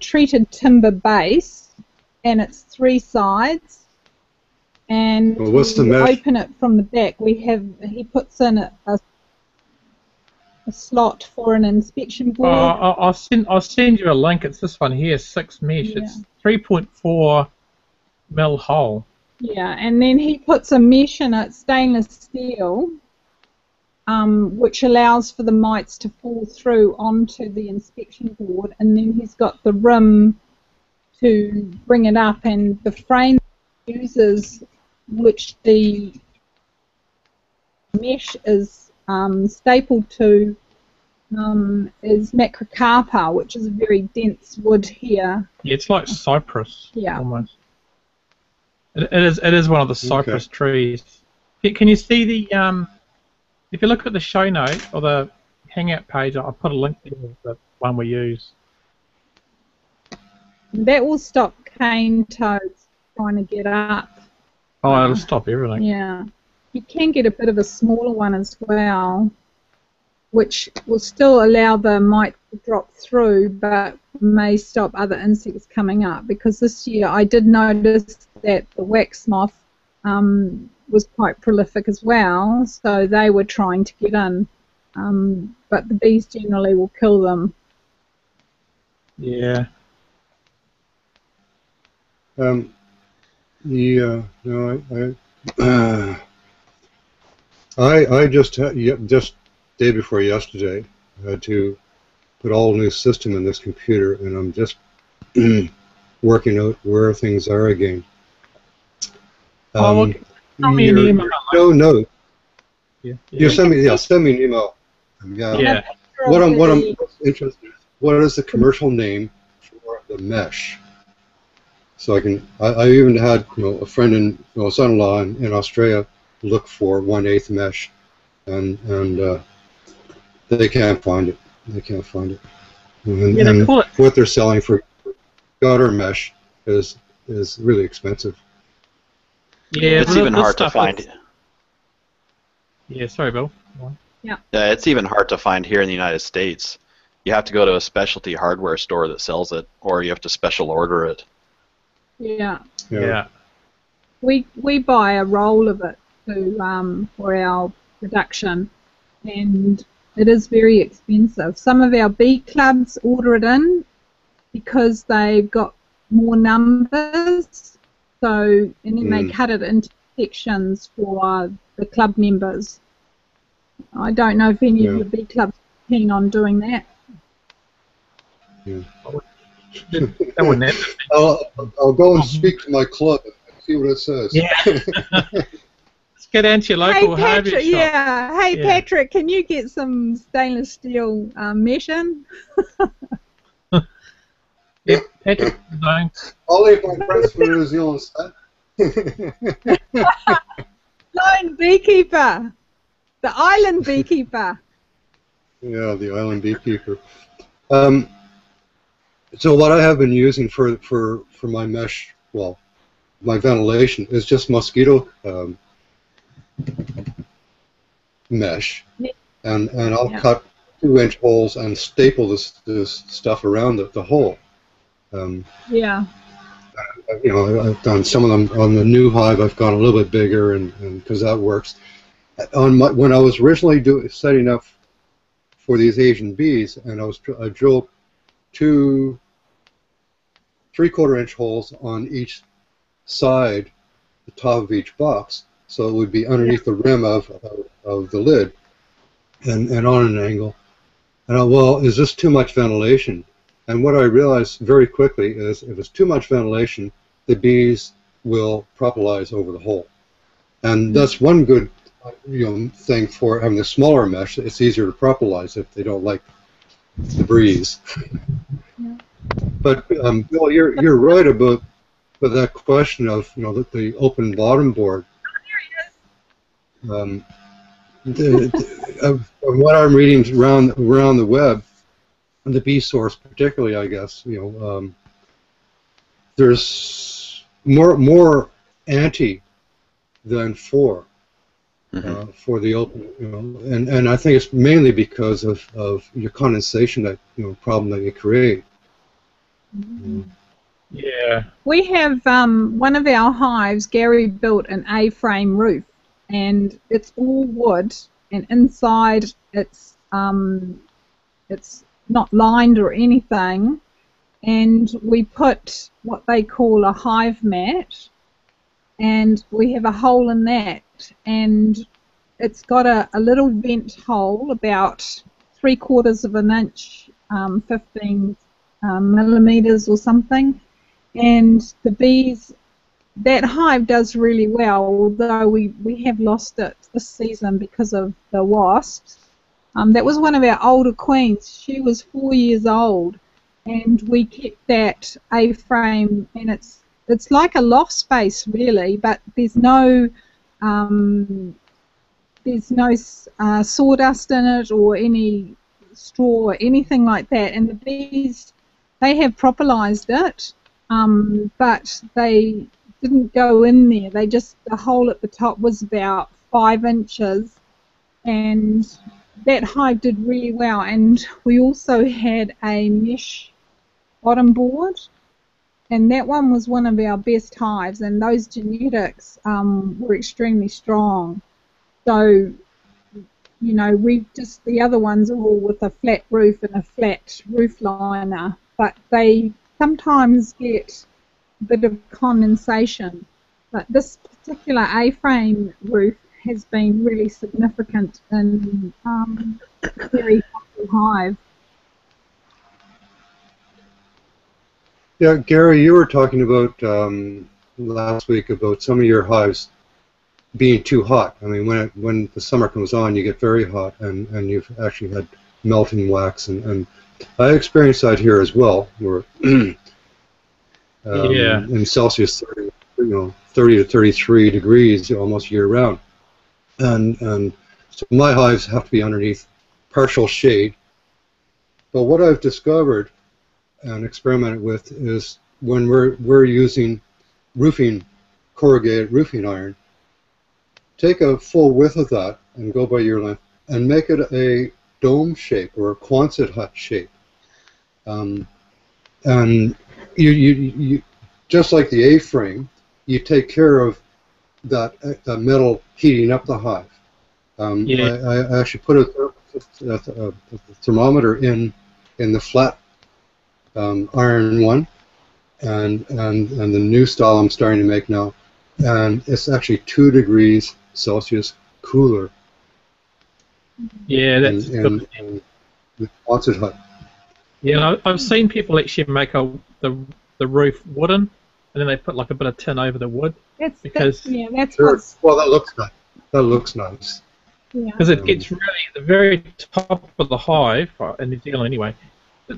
treated timber base, and it's 3 sides. And well, what's the mesh? Open it from the back. He puts in a slot for an inspection board. I'll send you a link. It's this one here, 6 mesh. Yeah. It's 3.4 mil hole. Yeah, and then he puts a mesh in it, stainless steel, which allows for the mites to fall through onto the inspection board, and then he's got the rim to bring it up, and the frame he uses, which the mesh is stapled to, is macrocarpa, which is a very dense wood here. Yeah, it's like cypress. Yeah. Almost. It is one of the cypress trees. Can you see the if you look at the show note or the Hangout page, I'll put a link there of the one we use. That will stop cane toads trying to get up. Oh, it'll stop everything. Yeah. you can get a bit of a smaller one as well, which will still allow the mite to drop through, but may stop other insects coming up. Because this year I did notice that the wax moth was quite prolific as well, so they were trying to get in, but the bees generally will kill them. Yeah. I just day before yesterday had to put all new system in this computer, and I'm just working out where things are again. Well, send me an email. No, no. Yeah. You send me an email. Yeah. What I'm interested in, what is the commercial name for the mesh? So I even had a friend in son-in-law in Australia look for 1/8 mesh, and they can't find it. They can't find it. And what they're selling for garter mesh is really expensive. Yeah, it's even hard to find. Yeah, sorry, Bill. Yeah, it's even hard to find here in the United States. You have to go to a specialty hardware store that sells it, or you have to special order it. Yeah. We buy a roll of it for our production, and it is very expensive. Some of our bee clubs order it in because they've got more numbers, and then they cut it into sections for the club members. I don't know if any of your bee clubs are keen on doing that. Yeah. That wouldn't happen. I'll go and speak to my club and see what it says. Yeah. Let's get down to your local hardware shop. Yeah. Hey, Patrick, can you get some stainless steel mesh in? Yeah, Patrick. I'll leave my friends for New Zealand. Lone beekeeper. The island beekeeper. Yeah, the island beekeeper. So what I have been using for my mesh, my ventilation, is just mosquito mesh, and I'll cut 2-inch holes and staple this stuff around the hole. I've done some of them on the new hive. I've gone a little bit bigger, and because that works. When I was originally setting up for these Asian bees, and I drilled 2 3/4-inch holes on each side, the top of each box, so it would be underneath the rim of the lid, and on an angle. And is this too much ventilation? And what I realized very quickly is, if it's too much ventilation, the bees will propolize over the hole, and that's one good thing for having a smaller mesh. It's easier to propolize if they don't like the breeze. But Bill, you're right about that question of the open bottom board. From what I'm reading around the web, and the bee source particularly, I guess, there's more anti than for the open, and I think it's mainly because of your condensation problem that you create. Yeah. We have one of our hives. Gary built an A-frame roof, and it's all wood, and inside it's not lined or anything, and we put what they call a hive mat, and we have a hole in that, and it's got a little vent hole about 3/4 of an inch, 15 millimeters or something, and the bees, that hive does really well, although we have lost it this season because of the wasps. That was one of our older queens. She was 4 years old, and we kept that A-frame, and it's like a loft space really, but there's no sawdust in it or any straw or anything like that, and the bees, they have propolized it, but they didn't go in there. The hole at the top was about 5 inches, and that hive did really well. And we also had a mesh bottom board, and that one was one of our best hives, and those genetics were extremely strong. So, you know, the other ones are all with a flat roof and a flat roof liner, but they sometimes get a bit of condensation. But this particular A-frame roof has been really significant in a very healthy hive. Yeah, Gary, you were talking about last week about some of your hives being too hot. I mean, when the summer comes on, you get very hot, and you've actually had melting wax, and I experienced that here as well, where in Celsius, 30 to 33 degrees almost year round, and so my hives have to be underneath partial shade. But what I've discovered and experimented with is when we're using corrugated roofing iron, take a full width of that and go by your length and make it a dome shape or a Quonset hut shape. And you just like the A-frame, you take care of that metal heating up the hive. I actually put a thermometer in the flat iron one, and the new style I'm starting to make now, and it's actually 2 degrees Celsius cooler. Yeah, that's in the Quonset hut. Yeah, I've seen people actually make the roof wooden, and then they put like a bit of tin over the wood. That's Sure. Well, that looks nice. That looks nice. Because it gets really the very top of the hive in New Zealand anyway,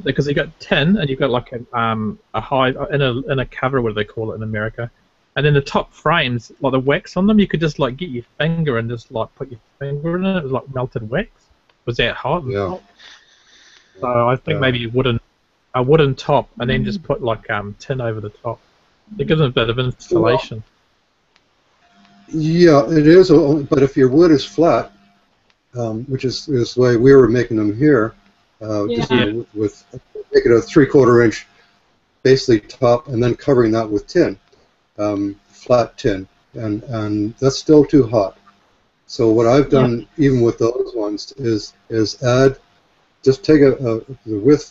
because you've got tin and you've got like a hive in a cover, what do they call it in America, and then the top frames, like the wax on them, you could just like get your finger and just like put your finger in it. It was like melted wax. It was that hot. Yeah. So I think maybe a wooden top, and then just put like tin over the top. It gives them a bit of insulation. Yeah, it is. But if your wood is flat, which is the way we were making them here, just with make it a 3/4 inch, basically top, and then covering that with tin, flat tin, and that's still too hot. So what I've done, even with those ones, is add. Just take the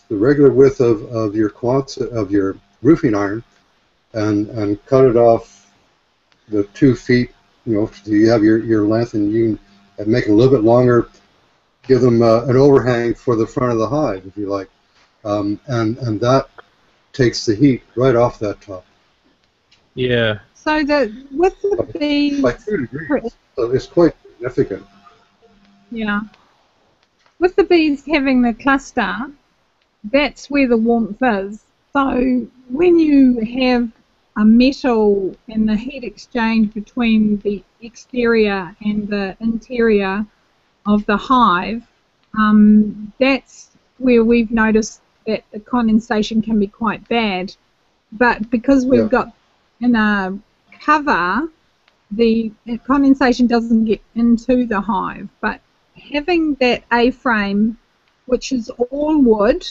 regular width of your of your roofing iron, and cut it off the 2 feet. You know, so you have your length, and you can make it a little bit longer. Give them an overhang for the front of the hive, if you like, and that takes the heat right off that top. Yeah. So with the bees, by 2 degrees, so it's quite significant. Yeah. With the bees having the cluster, that's where the warmth is. So when you have a metal and the heat exchange between the exterior and the interior of the hive, that's where we've noticed that the condensation can be quite bad. But because we've got in a cover, the condensation doesn't get into the hive. But having that A-frame, which is all wood,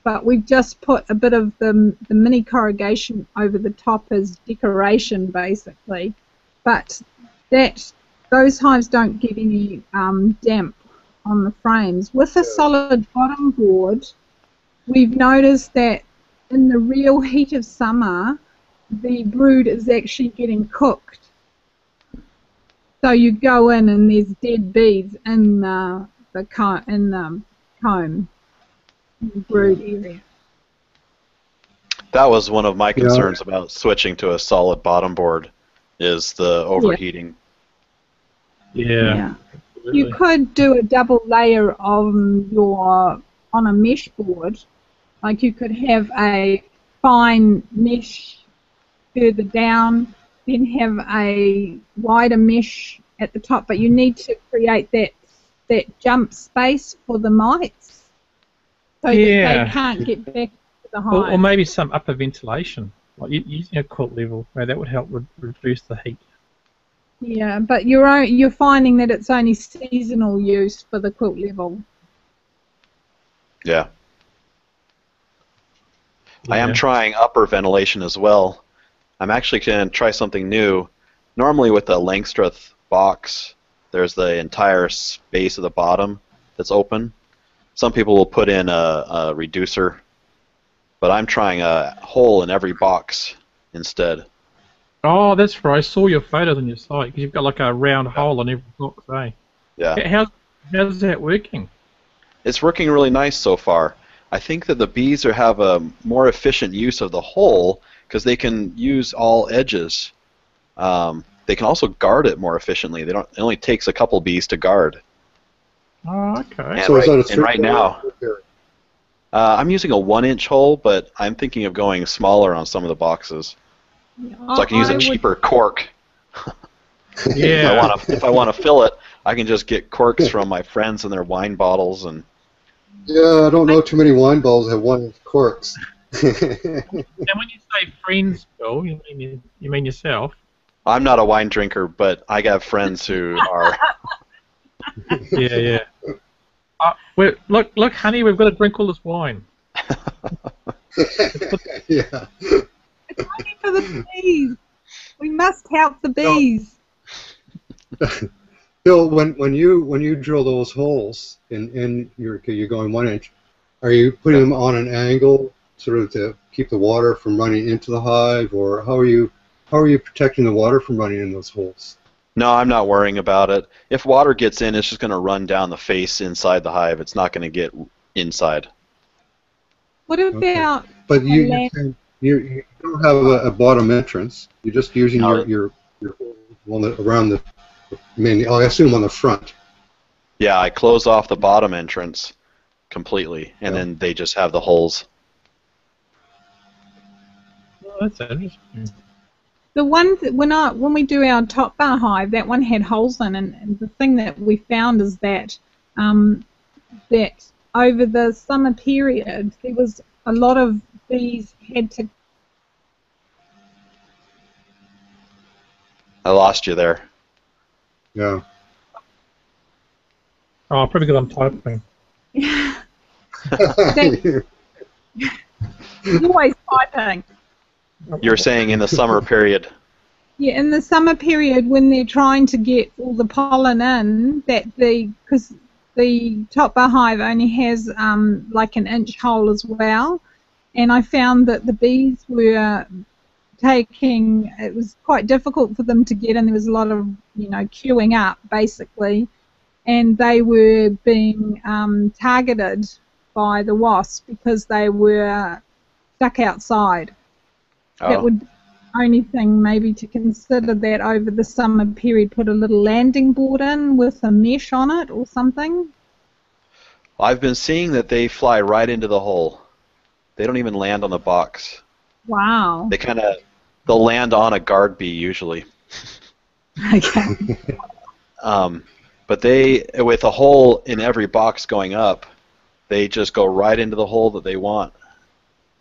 but we've just put a bit of the mini corrugation over the top as decoration, basically. But those hives don't get any damp on the frames. With a solid bottom board, we've noticed that in the real heat of summer, the brood is actually getting cooked. So you go in and there's dead bees in the comb, in the brood area. That was one of my concerns about switching to a solid bottom board, is the overheating. Yeah. You could do a double layer on a mesh board. Like you could have a fine mesh further down, then have a wider mesh at the top, but you need to create that jump space for the mites so that they can't get back to the hive. Or maybe some upper ventilation, like using a quilt level, that would help reduce the heat. Yeah, but you're finding that it's only seasonal use for the quilt level. Yeah. I am Yeah. trying upper ventilation as well. I'm actually going to try something new. Normally with a Langstroth box, there's the entire space of the bottom that's open. Some people will put in a reducer, but I'm trying a hole in every box instead. Oh, that's right. I saw your photos on your site because you've got like a round hole on every box, eh? Yeah. How's that working? It's working really nice so far. I think that the bees have a more efficient use of the hole because they can use all edges. They can also guard it more efficiently. It only takes a couple bees to guard. Oh, okay. And So is that a right now, I'm using a 1-inch hole, but I'm thinking of going smaller on some of the boxes, so I can use a cheaper cork. Yeah. If I want to fill it, I can just get corks from my friends and their wine bottles and. Yeah, I don't know too many wine bottles that have 1-inch corks. And when you say friends, Bill, you mean yourself? I'm not a wine drinker, but I have friends who are. Yeah, yeah. Look, honey, we've got to drink all this wine. Yeah. It's only for the bees. We must help the bees. Bill, when you drill those holes in you're going 1-inch, are you putting them on an angle sort of to keep the water from running into the hive, or how are you protecting the water from running in those holes? No, I'm not worrying about it. If water gets in, it's just going to run down the face inside the hive. It's not going to get inside. What about? Okay. But you don't have a bottom entrance. You're just using No. your one around the main. Oh, I assume on the front. Yeah, I close off the bottom entrance completely, and Yeah. then they just have the holes. Oh, that's interesting. The one when we do our top bar hive, that one had holes in, and the thing that we found is that that over the summer period there was a lot of bees had to. I lost you there. Yeah. Oh, probably because I'm typing. You're always typing. You're saying in the summer period. Yeah, in the summer period when they're trying to get all the pollen in, because the top bar hive only has like an inch hole as well, and I found that the bees were it was quite difficult for them to get in. There was a lot of queuing up basically, and they were being targeted by the wasps because they were stuck outside. Oh. That would only thing maybe to consider that over the summer period, put a little landing board in with a mesh on it or something. I've been seeing that they fly right into the hole. They don't even land on the box. Wow. They'll land on a guard bee usually. Okay. But they, with a hole in every box going up, they just go right into the hole that they want.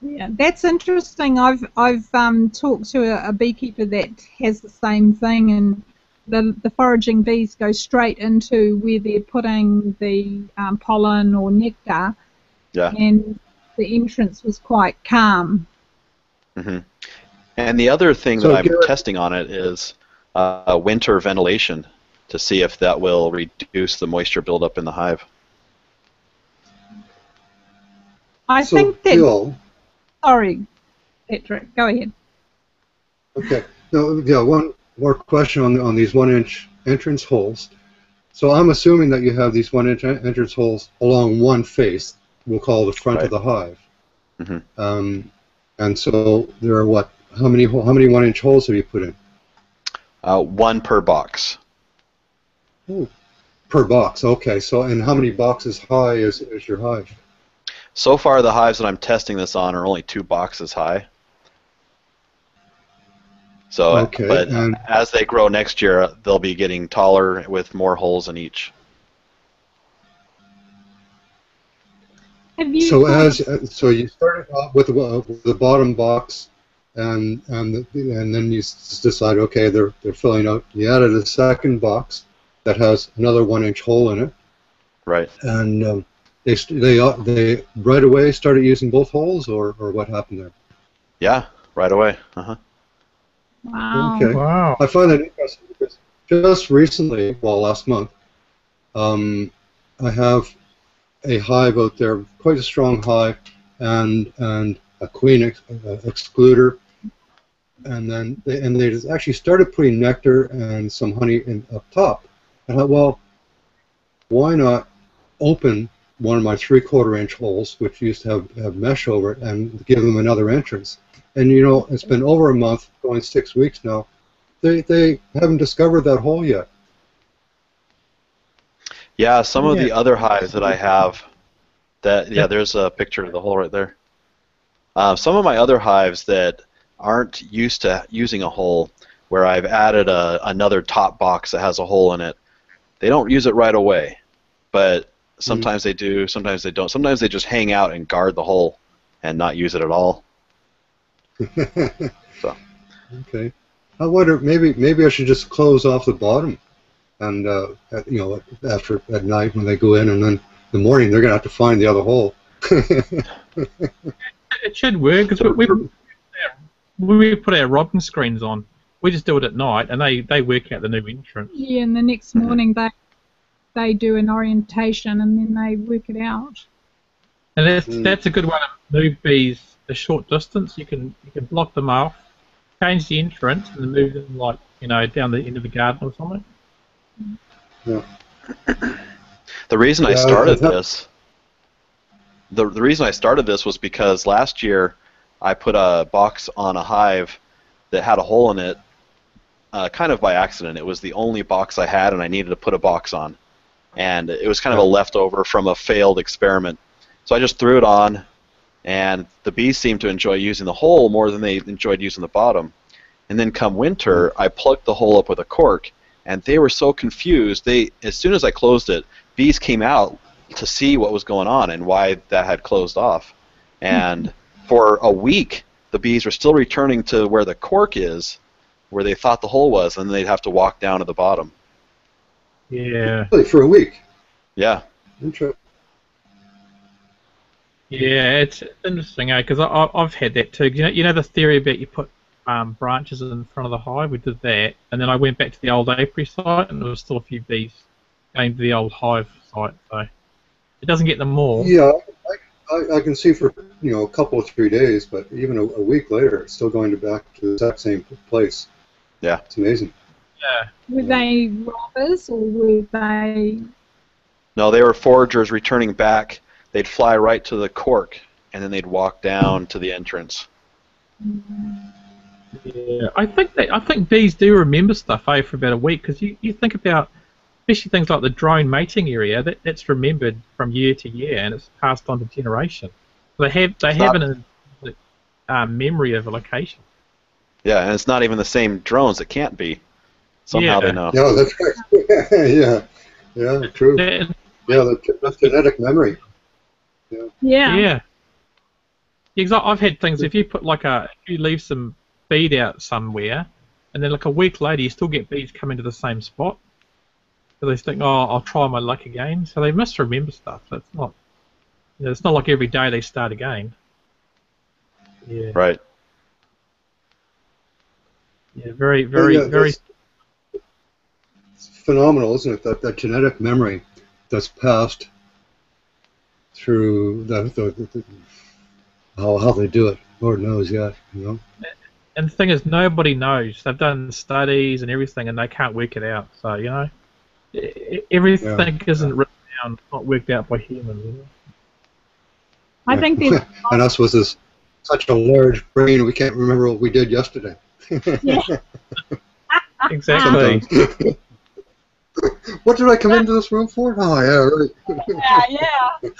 Yeah, that's interesting. I've talked to a beekeeper that has the same thing, and the foraging bees go straight into where they're putting the pollen or nectar. Yeah. And the entrance was quite calm. Mm-hmm. And the other thing So that I'm Garrett, testing on it is winter ventilation to see if that will reduce the moisture buildup in the hive. I so think that. Bill, Sorry, Patrick, go ahead. okay. No, yeah. One more question on these 1-inch entrance holes. So I'm assuming that you have these 1-inch entrance holes along one face. We'll call the front Right. of the hive. Mm-hmm. And so there are what? How many 1-inch holes have you put in? One per box. Ooh, per box. Okay. So and how many boxes high is your hive? So far, the hives that I'm testing this on are only 2 boxes high. So, Okay, but and as they grow next year, they'll be getting taller with more holes in each. Have you so you started off with the bottom box and then you decide, okay, they're filling out. You added a second box that has another 1-inch hole in it, Right. and they right away started using both holes, or what happened there? Yeah, right away. Uh-huh. Wow. Okay. Wow. I find that interesting because just recently, well, last month, I have a hive out there, quite a strong hive, and a queen excluder, and then they just actually started putting nectar and some honey up top. I thought, well, why not open one of my 3/4-inch holes, which used to have mesh over it, and give them another entrance? And you know, it's been over a month, going 6 weeks now. They haven't discovered that hole yet. Yeah, some of Yeah. the other hives that I have, yeah, there's a picture of the hole right there. Some of my other hives that aren't used to using a hole, where I've added another top box that has a hole in it, they don't use it right away. But sometimes they do, sometimes they don't. Sometimes they just hang out and guard the hole and not use it at all. So. Okay. I wonder, maybe I should just close off the bottom, and you know, after at night when they go in, and then in the morning they're gonna have to find the other hole. It should work because we put our robin screens on. We just do it at night, and they work out the new entrance. Yeah, and the next morning they do an orientation and then they work it out. And that's a good way to move bees a short distance. You can block them off, change the entrance, and then move them, like, you know, down the end of the garden or something. Yeah. The reason I started this, the reason I started this was because last year I put a box on a hive that had a hole in it, kind of by accident. It was the only box I had, and I needed to put a box on. And it was kind of a leftover from a failed experiment. So I just threw it on, and the bees seemed to enjoy using the hole more than they enjoyed using the bottom. And then come winter, I plugged the hole up with a cork, and they were so confused. As soon as I closed it, bees came out to see what was going on and why that had closed off. And for a week, the bees were still returning to where the cork is, where they thought the hole was, and they'd have to walk down to the bottom. Yeah. Really, for a week. Yeah. Interesting. Yeah, it's interesting, because I've had that too. You know the theory about you put branches in front of the hive? We did that, and then I went back to the old apiary site, and there was still a few bees going to the old hive site, so it doesn't get them all. Yeah, I can see for, you know, a couple of 3 days, but even a week later, it's still going back to the exact same place. Yeah. It's amazing. Yeah. Were they robbers or were they... No, they were foragers returning back. They'd fly right to the cork, and then they'd walk down to the entrance. Yeah, I think bees do remember stuff for about a week, because you think about, especially things like the drone mating area, that's remembered from year to year, and it's passed on to generation. They have an memory of a location. Yeah, and it's not even the same drones. It can't be. Somehow they know. Yeah, that's right. yeah, true. Yeah, the genetic memory. Yeah. Because I've had things, if you put if you leave some feed out somewhere, and then like a week later you still get bees coming to the same spot. So they think, oh, I'll try my luck again. So they must remember stuff. So it's not, it's not like every day they start again. Yeah. Right. Yeah, very, very. It's phenomenal, isn't it? That genetic memory that's passed through how they do it. Lord knows, yeah. You know. And the thing is, nobody knows. They've done studies and everything, and they can't work it out. So everything isn't written down, not worked out by humans. I think there's... And us with such a large brain, we can't remember what we did yesterday. Yeah. Exactly. What did I come into this room for? Oh, yeah, right. Yeah.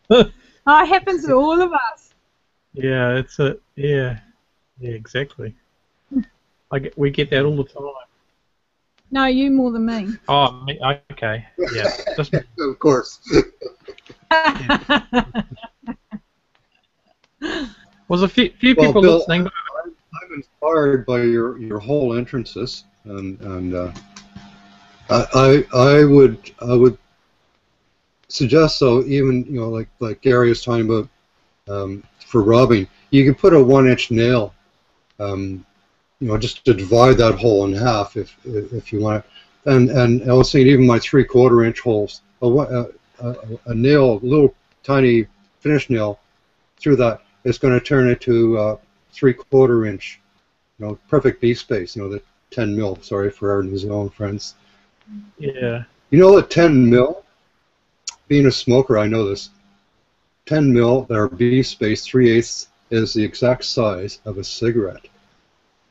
Oh, it happens to all of us. Yeah, yeah, exactly. We get that all the time. No, you more than me. Oh, okay. Yeah. Just, Of course. was a few people Bill, listening. inspired by your whole entrances, and I would suggest, so even like Gary was talking about, for robbing, you can put a 1-inch nail, just to divide that hole in half if you want it. And I was saying even my 3/4 inch holes, a nail, a little tiny finish nail through that is going to turn it to 3/4 inch, perfect bee space, the 10 mil. Sorry for our New Zealand friends. Yeah. You know that 10 mil, being a smoker, I know this, 10 mil, our bee space, 3/8 is the exact size of a cigarette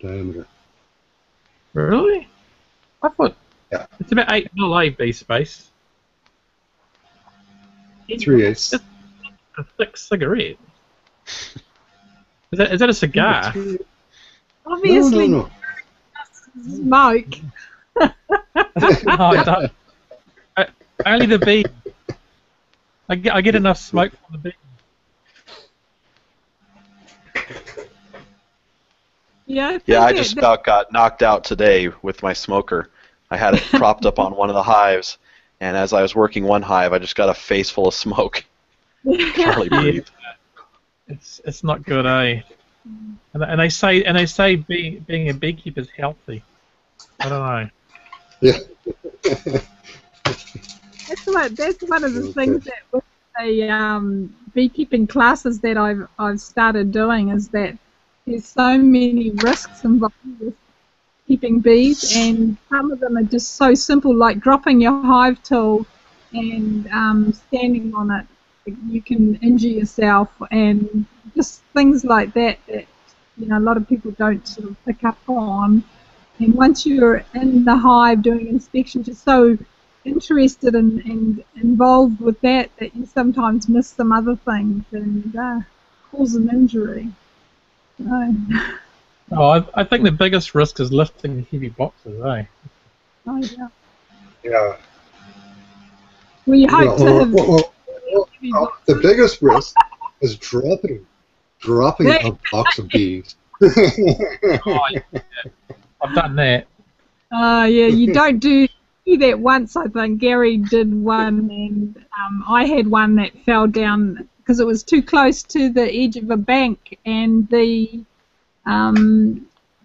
diameter. Really? I thought Yeah. it's about 8 mil bee space. 3/8. That's a thick cigarette. Is that a cigar? Obviously, No. smoke. No, only the bee. I get enough smoke from the bee. Yeah, Yeah, I just about got knocked out today with my smoker. I had it propped up on one of the hives, and as I was working one hive, I just got a face full of smoke. Could hardly breathe. It's not good, eh? And they say being a beekeeper is healthy. I don't know. Yeah. That's one of the things that with the beekeeping classes that I've started doing is that there's so many risks involved with keeping bees, and some of them are just so simple, like dropping your hive tool and standing on it. You can injure yourself, and just things like that a lot of people don't sort of pick up on. And once you're in the hive doing inspections, you're so interested and involved with that you sometimes miss some other things and cause an injury. So, I think the biggest risk is lifting heavy boxes, eh? oh yeah. Yeah. Well, you hope to have heavy boxes. The biggest risk is dropping a box of bees. Oh, yeah. I've done that. Yeah, you don't do that once, I think. Gary did one, and I had one that fell down because it was too close to the edge of a bank, and the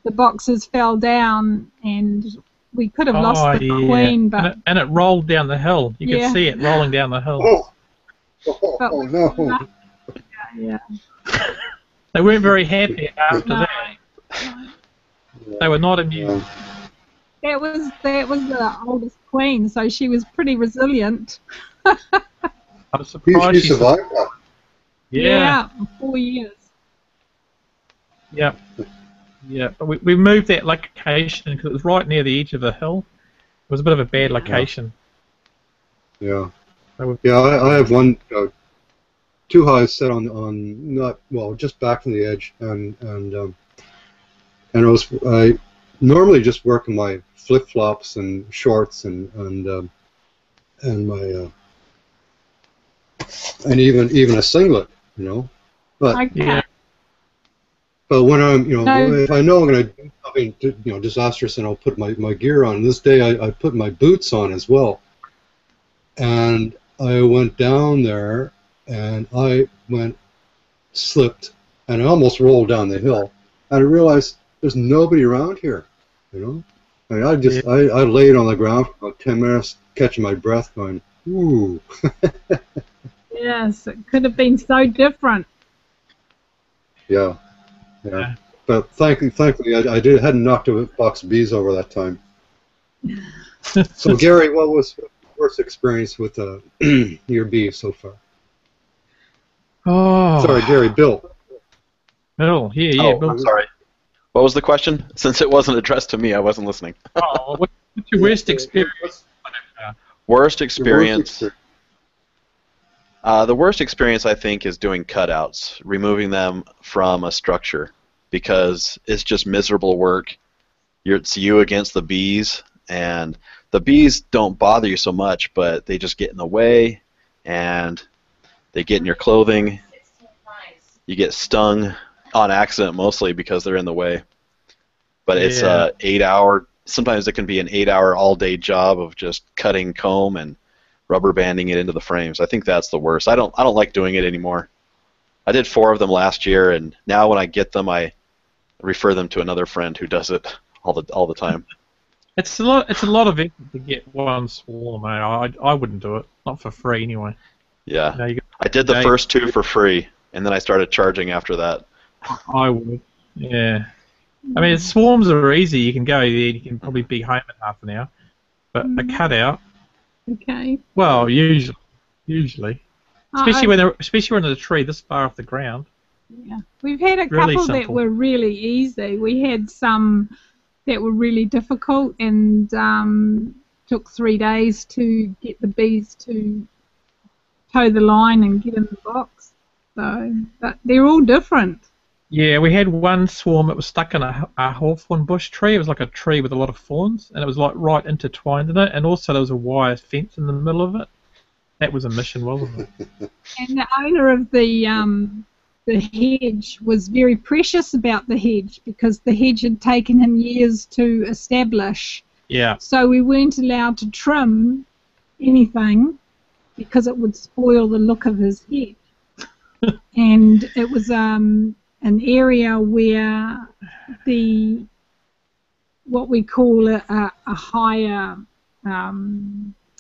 boxes fell down, and we could have lost the queen. But and it rolled down the hill. You could see it rolling down the hill. Oh no! Yeah. They weren't very happy after that. They were not amused. That was the oldest queen, so she was pretty resilient. I'm surprised she survived that. Yeah. 4 years. Yeah. Yeah, but we moved that location because it was right near the edge of the hill. It was a bit of a bad location. Yeah. I have one, 2 hives set on not just back from the edge, and I normally just work in my flip flops and shorts and my and even a singlet, but. Okay. But when I'm, if I know I'm going to do something, disastrous, and I'll put my gear on. This day I put my boots on as well, and I went down there, and I slipped, and I almost rolled down the hill, and I realized there's nobody around here, I mean, I laid on the ground for about 10 minutes, catching my breath, going, ooh. Yes, it could have been so different. Yeah. But thankfully, I hadn't knocked a box of bees over that time. So, Gary, what was your worst experience with your bees so far? Oh. Sorry, Gary, Bill. Bill, yeah. Oh, Bill. I'm sorry. What was the question? Since it wasn't addressed to me, I wasn't listening. What's your worst experience? Worst experience. The worst experience, I think, is doing cutouts, removing them from a structure, because it's just miserable work. It's you against the bees, and the bees don't bother you so much, but they just get in the way, and they get in your clothing. You get stung on accident mostly because they're in the way. but it's Yeah. a 8-hour. Sometimes it can be an 8-hour all-day job of just cutting comb and rubber banding it into the frames. I think that's the worst. I don't like doing it anymore. I did 4 of them last year, and now when I get them, I refer them to another friend who does it all the time. It's a lot. It's a lot of effort to get one swarm, mate. I wouldn't do it. Not for free, anyway. Yeah. You know, you I did the first 2 for free, and then I started charging after that. I would. Yeah. I mean, swarms are easy. You can go there. You can probably be home in half an hour. But a cutout, Okay. well, usually, especially when they're in the tree this far off the ground. Yeah. We've had a Really couple that simple. were really easy. We had some that were really difficult and took 3 days to get the bees to toe the line and get in the box. So, but they're all different. Yeah, we had one swarm that was stuck in a hawthorn bush tree. It was like a tree with a lot of thorns, and it was like right intertwined in it. And also there was a wire fence in the middle of it. That was a mission, wasn't it? And the owner of the hedge was very precious about the hedge because the hedge had taken him years to establish. Yeah. So we weren't allowed to trim anything because it would spoil the look of his hedge. And it was an area where what we call a higher.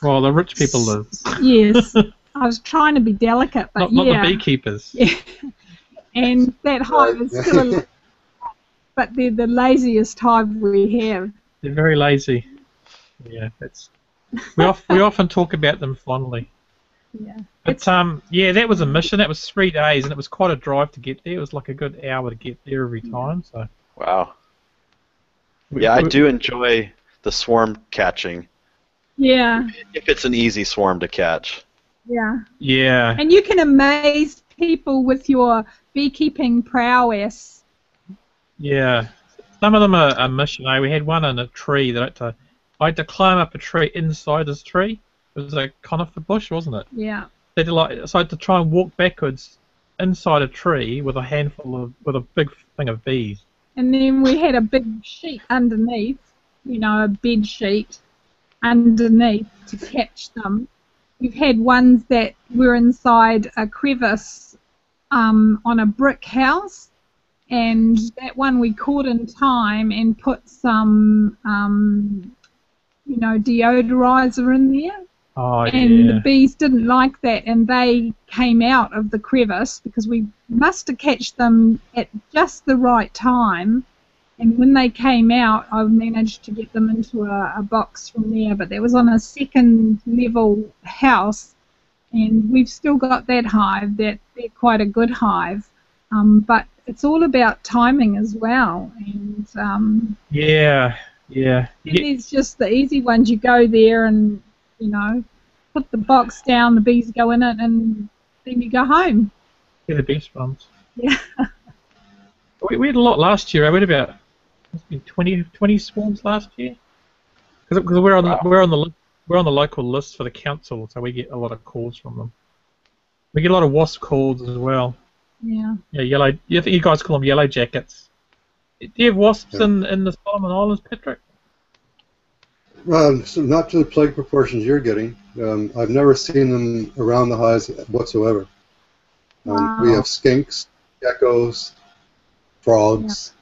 Well, the rich people live. Yes, I was trying to be delicate, but Not yeah. the beekeepers. Yeah. And that hive is still but they're the laziest hive we have. They're very lazy. Yeah, we often talk about them fondly. Yeah. But yeah, that was a mission. That was 3 days, and it was quite a drive to get there. It was like a good hour to get there every time. So. Wow. Yeah, I do enjoy the swarm catching. Yeah. If it's an easy swarm to catch. Yeah. Yeah. And you can amaze people with your beekeeping prowess. Yeah. Some of them are a mission. We had one in a tree that I had to climb up a tree inside this tree. It was a conifer bush, wasn't it? Yeah. So I had to try and walk backwards inside a tree with a big thing of bees. And then we had a big sheet underneath, a bed sheet underneath to catch them. We've had ones that were inside a crevice on a brick house, and that one we caught in time and put some, deodorizer in there. Oh, And yeah. the bees didn't like that, and they came out of the crevice because we must have catched them at just the right time. And when they came out, I managed to get them into a box from there. But that was on a second level house, and we've still got that hive. They're quite a good hive, but it's all about timing as well. And Yeah. and there's just the easy ones. You go there and put the box down, the bees go in it, and then you go home. They're the best ones. Yeah. We had a lot last year. We had about 20 swarms last year. Because we're on the local list for the council, so we get a lot of calls from them. We get a lot of wasp calls as well. Yeah. Yeah, yellow. You think you guys call them yellow jackets? Do you have wasps in the Solomon Islands, Patrick? So not to the plague proportions you're getting. I've never seen them around the hives whatsoever. Wow. We have skinks, geckos, frogs.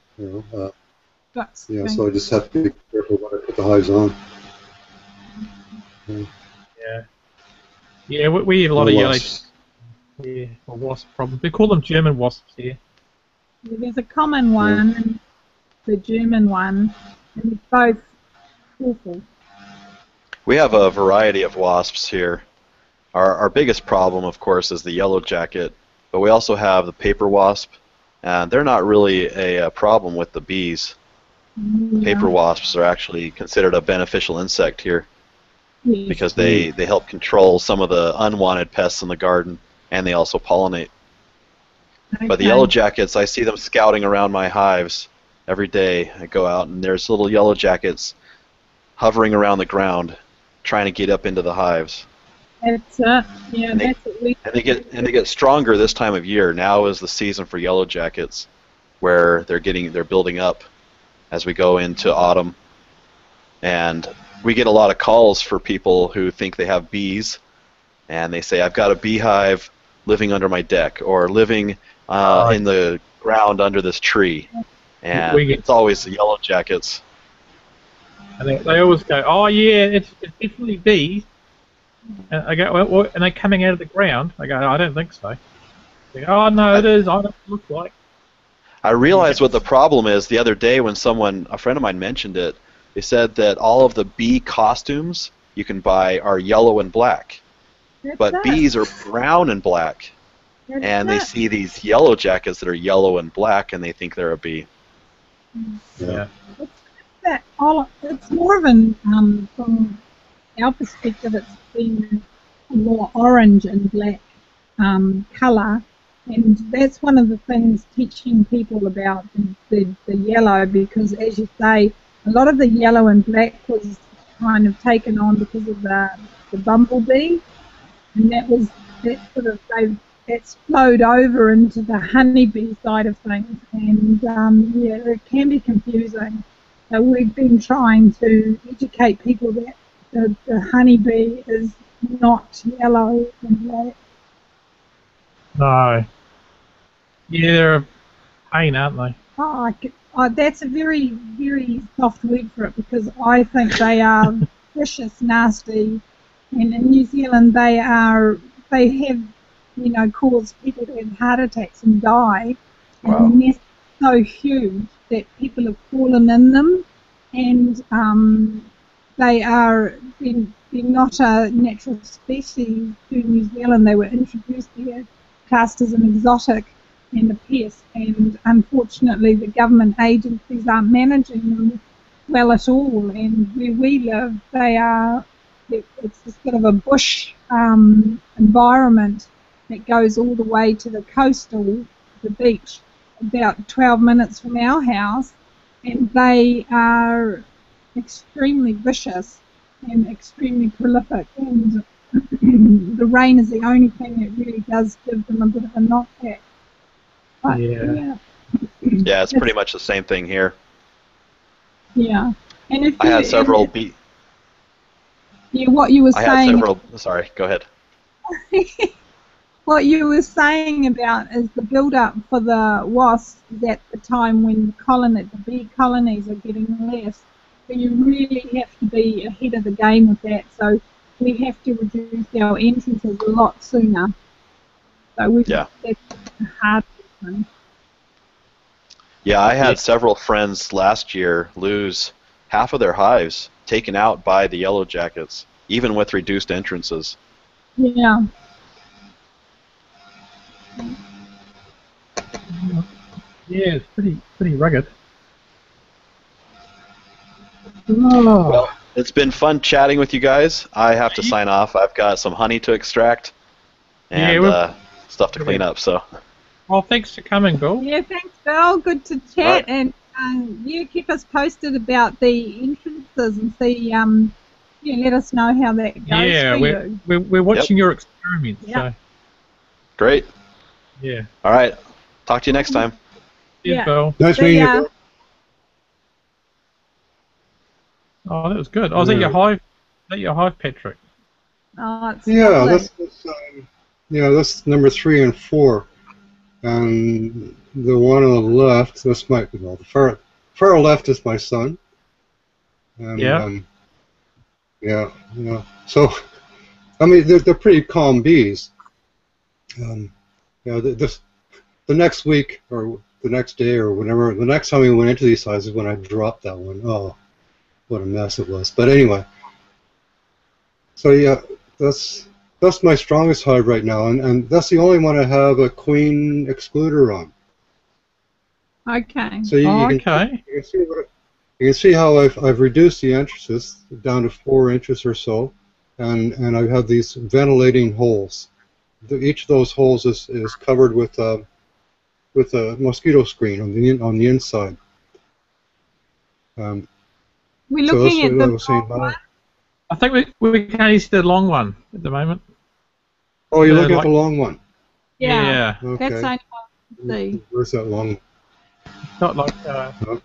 That's So I just have to be careful when I put the hives on. Yeah, we have a lot No of wasps. yellow. Yeah, wasp problems. We call them German wasps here. Yeah, there's a common one, and the German one, and they're both awful. We have a variety of wasps here. Our biggest problem, of course, is the yellow jacket, but we also have the paper wasp, and they're not really a problem with the bees. Yeah. Paper wasps are actually considered a beneficial insect here Yes. because they help control some of the unwanted pests in the garden, and they also pollinate. But the Okay. yellow jackets, I see them scouting around my hives every day. I go out, and there's little yellow jackets hovering around the ground, trying to get up into the hives. That's it. Yeah, And that's what we. And they get stronger this time of year. Now is the season for yellow jackets, where they're building up, as we go into autumn. And we get a lot of calls for people who think they have bees, and they say, I've got a beehive living under my deck, or living in the ground under this tree. And it's always the yellow jackets. And they always go, oh yeah, it's definitely bees. And I go, well, and they're coming out of the ground. I go, I don't think so. They go, oh no, it is. I don't look like. I realized what the problem is the other day when a friend of mine mentioned it. They said that all of the bee costumes you can buy are yellow and black. But bees are brown and black. And they see these yellow jackets that are yellow and black, and they think they're a bee. Yeah. It's more of an, from our perspective, it's been more orange and black colour. And that's one of the things teaching people about the yellow, because as you say, a lot of the yellow and black was kind of taken on because of the bumblebee, and that's flowed over into the honeybee side of things, and yeah, it can be confusing. So we've been trying to educate people that the honeybee is not yellow and black. No. Yeah, they're a pain, aren't they? That's a very, very soft word for it, because I think they are vicious, nasty, and in New Zealand they have, caused people to have heart attacks and die. Wow. And the nests are so huge that people have fallen in them, and they're not a natural species to New Zealand. They were introduced here, classed as an exotic and a pest, and unfortunately the government agencies aren't managing them well at all. And where we live, it's a sort of a bush environment that goes all the way to the beach, about 12 minutes from our house, and they are extremely vicious and extremely prolific, and the rain is the only thing that really does give them a bit of a knockback. But, yeah. Yeah, it's pretty much the same thing here. Yeah. And if I had several what you were saying. Sorry, go ahead. What you were saying about is the build-up for the wasps at the time when the bee colonies are getting less. So you really have to be ahead of the game with that. So we have to reduce our entrances a lot sooner. So that's a hard thing. Yeah, I had several friends last year lose half of their hives taken out by the yellow jackets, even with reduced entrances. Yeah. Yeah, it's pretty rugged. Oh. Well, it's been fun chatting with you guys. I have to sign off. I've got some honey to extract and stuff to clean up. So. Well, thanks for coming, Bill. Yeah, thanks, Bill. Good to chat, and keep us posted about the entrances and see. Let us know how that goes for you. We're watching your experiments. Yeah. So. Great. Yeah. All right. Talk to you next time. Cheers, Bill. Nice meeting you, Bill. Oh, that was good. Oh, is that your hive? Is that your hive, Patrick? Oh, it's lovely. That's number 3 and 4. And the one on the left, the far left is my son. And, So, I mean, they're pretty calm bees. The next week or the next day or whenever, the next time we went into these hives is when I dropped that one. Oh, what a mess it was. But anyway, so yeah, that's my strongest hive right now, and that's the only one I have a queen excluder on. Okay. So you can see how I've reduced the entrances down to 4 inches or so, and I have these ventilating holes. Each of those holes is covered with a mosquito screen on the inside. We're looking at the. I think we can only see the long one at the moment. Oh, you're looking at the long one. Yeah. Okay. That's the only one to see. Where's that long one? It's not like. Okay.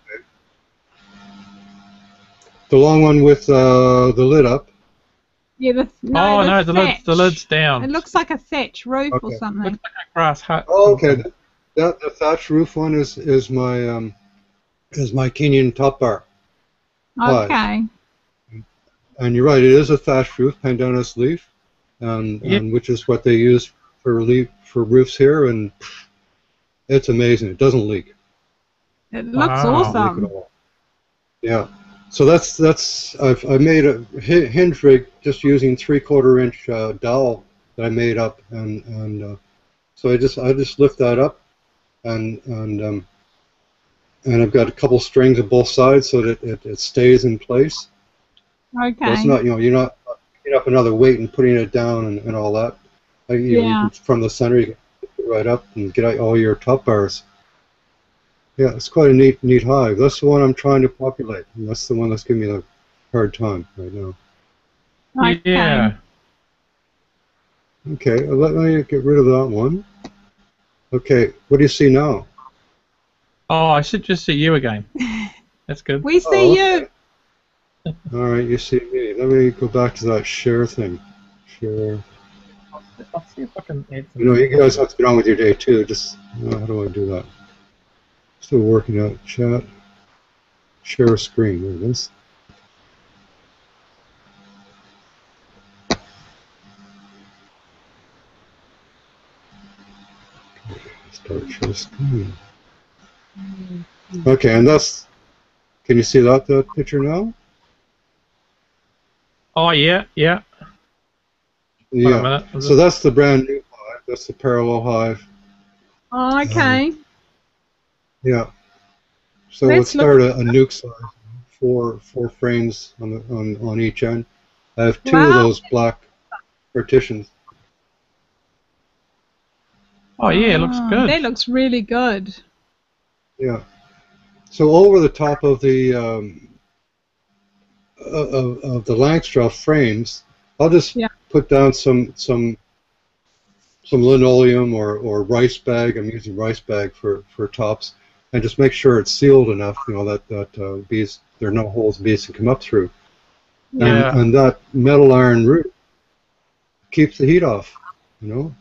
The long one with the lid up. Yeah, Oh no, the lid's down. It looks like a thatch roof or Okay. something. Looks like a grass hut. Oh, okay. The thatch roof one is my Kenyan top bar. hive. Okay. And you're right, it is a thatch roof, pandanus leaf, and which is what they use for roofs here, and it's amazing. It doesn't leak. It looks Wow. Doesn't leak awesome. at all. Yeah. So I made a hinge rig just using 3/4 inch dowel that I made up, and so I just lift that up, and I've got a couple strings on both sides so that it stays in place. Okay. So it's not, you're not picking up another weight and putting it down and all that. You can, from the center, you can pick it right up and get out all your top bars. Yeah, it's quite a neat hive. That's the one I'm trying to populate, and that's the one that's giving me the hard time right now. Okay. Yeah. Okay, let me get rid of that one. Okay, what do you see now? Oh, I should just see you again. That's good. We see okay. you. All right, you see me. Let me go back to that share thing. Share. I'll see if I can add some. You know, you guys have to get on with your day too. Just how do I do that? Still working out. Chat. Share a screen. There it is. Start share screen. Okay, and that's. Can you see that picture now? Oh yeah, yeah. Wait a Yeah. minute. So that's the brand new hive. That's the parallel hive. Oh, okay. Yeah. So Let's we'll start a nuke size, four frames on each end. I have two of those black partitions. Oh yeah, it looks good. That looks really good. Yeah. So over the top of the Langstroth frames, I'll just put down some linoleum or rice bag. I'm using rice bag for tops, and just make sure it's sealed enough, that bees, there are no holes bees can come up through. Yeah. And that metal iron roof keeps the heat off.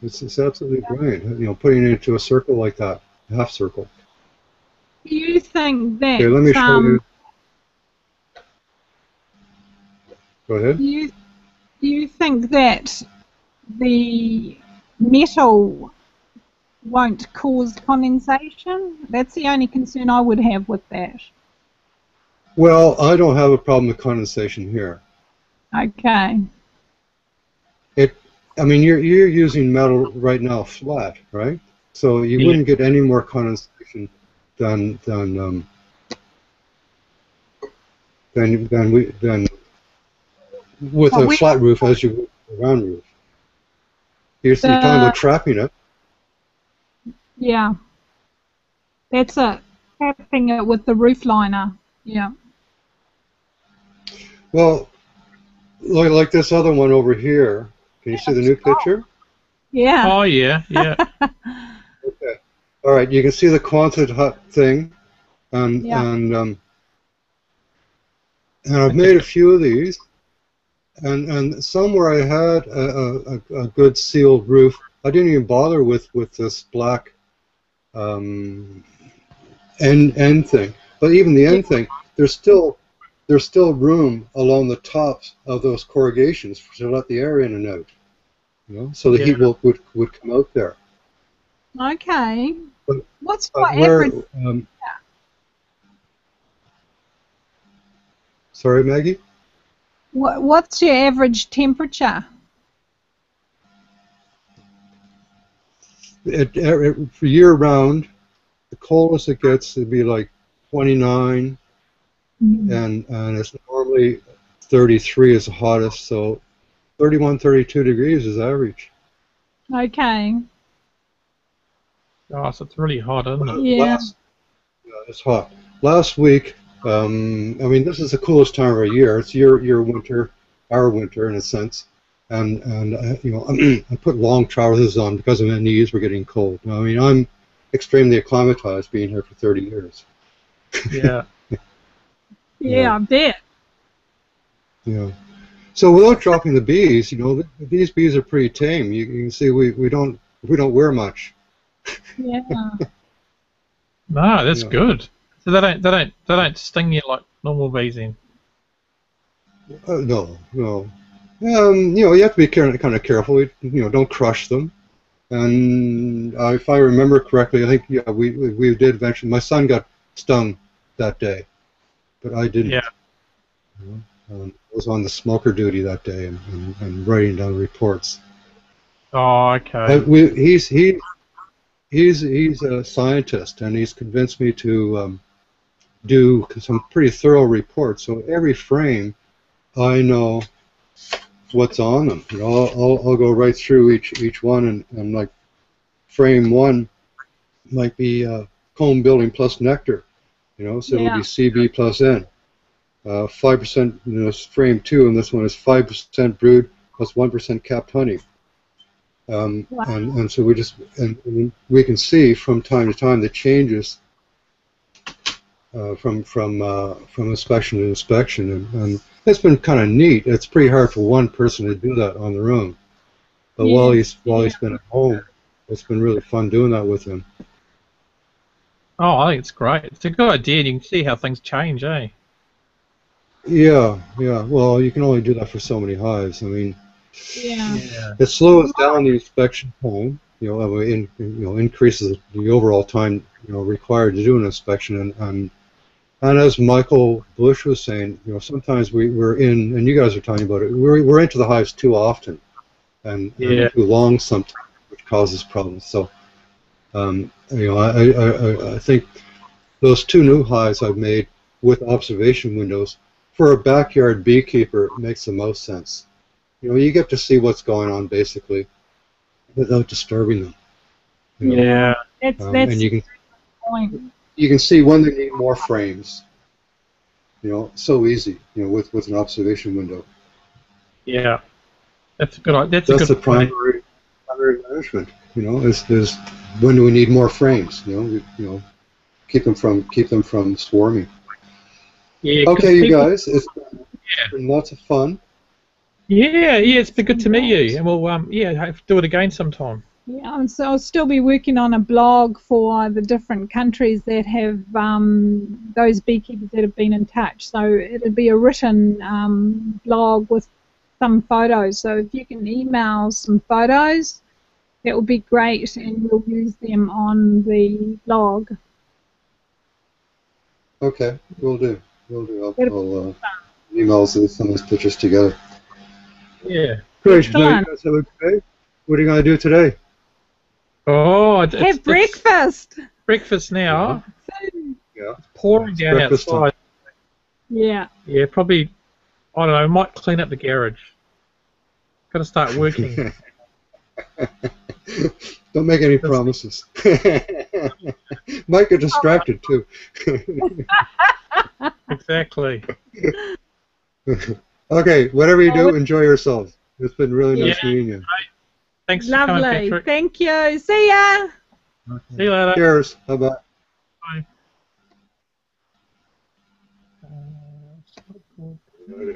It's absolutely brilliant. Putting it into a circle like that, a half circle. Do you think that? Okay, let me show you. Go ahead. Do you think that the metal won't cause condensation? That's the only concern I would have with that. Well, I don't have a problem with condensation here. Okay. I mean, you're using metal right now flat, right? So you wouldn't get any more condensation than with a flat roof as you would with a round roof. You're talking about trapping it. Yeah. That's it. Trapping it with the roof liner. Yeah. Well, like this other one over here. Can you see the new picture? Yeah. Oh yeah, yeah. Okay. All right. You can see the Quonset hut thing, and I've made a few of these, and somewhere I had a good sealed roof. I didn't even bother with this black end thing, but even the end thing, there's still room along the tops of those corrugations to let the air in and out. So the heat would come out there. Okay. But, What's your average? Sorry, Maggie? What's your average temperature? For year round, the coldest it gets would be like 29, and it's normally 33 is the hottest, so 31, 32 degrees is average. Okay. Oh, so it's really hot, isn't it? Yeah. Yeah, it's hot. Last week, I mean, this is the coolest time of year. It's your winter, our winter in a sense, and I put long trousers on because my knees were getting cold. I mean, I'm extremely acclimatized being here for 30 years. Yeah. Yeah, I bet. Yeah. So without dropping the bees, these bees are pretty tame. You can see we don't wear much. Yeah. No, that's Yeah. good. So they don't sting you like normal bees then. No, no. You have to be kind of careful. Don't crush them. And if I remember correctly, I think we did eventually. My son got stung that day, but I didn't. Yeah. I was on the smoker duty that day and writing down reports. Oh, okay. But he's a scientist, and he's convinced me to do some pretty thorough reports. So every frame, I know what's on them. I'll go right through each one, and like frame 1 might be comb building plus nectar. So it'll be CB plus N. 5%, frame 2, and this one is 5% brood plus 1% capped honey. Wow. And so and we can see from time to time the changes from inspection to inspection, and it's been kind of neat. It's pretty hard for one person to do that on their own, but while he's been at home, it's been really fun doing that with him. Oh, I think it's great. It's a good idea. You can see how things change, eh? Yeah. Well, you can only do that for so many hives. I mean, Yeah. it slows down the inspection time. Increases the overall time required to do an inspection, and as Michael Bush was saying, sometimes we're in, and you guys are talking about it. We're into the hives too often, and too long sometimes, which causes problems. So, I think those 2 new hives I've made with observation windows for a backyard beekeeper makes the most sense. You get to see what's going on basically without disturbing them. Yeah. That's and you the point. can see when they need more frames. So easy. With an observation window. Yeah. That's a good idea. That's the primary management. Is when do we need more frames? Keep them from swarming. Yeah. Okay, you guys, it's been lots of fun. Yeah. It's been good to meet you, and we'll have to do it again sometime. Yeah, and so I'll still be working on a blog for the different countries that have those beekeepers that have been in touch. So it'll be a written blog with some photos. So if you can email some photos, that would be great, and we'll use them on the blog. Okay, we'll do. I'll email some of those pictures together. Yeah. Great. Now you guys have a good day. What are you going to do today? Oh, Have breakfast. It's breakfast now. Yeah. It's pouring down breakfast outside. time. Yeah. Yeah, probably. I don't know. Might clean up the garage. Got to start working. Don't make any promises. Might get distracted too. Exactly. Okay, whatever you do, enjoy yourselves. It's been really nice meeting you. Thanks for coming, Lovely. Patrick. Thank you. See ya. See you later. Cheers. Bye-bye. Bye.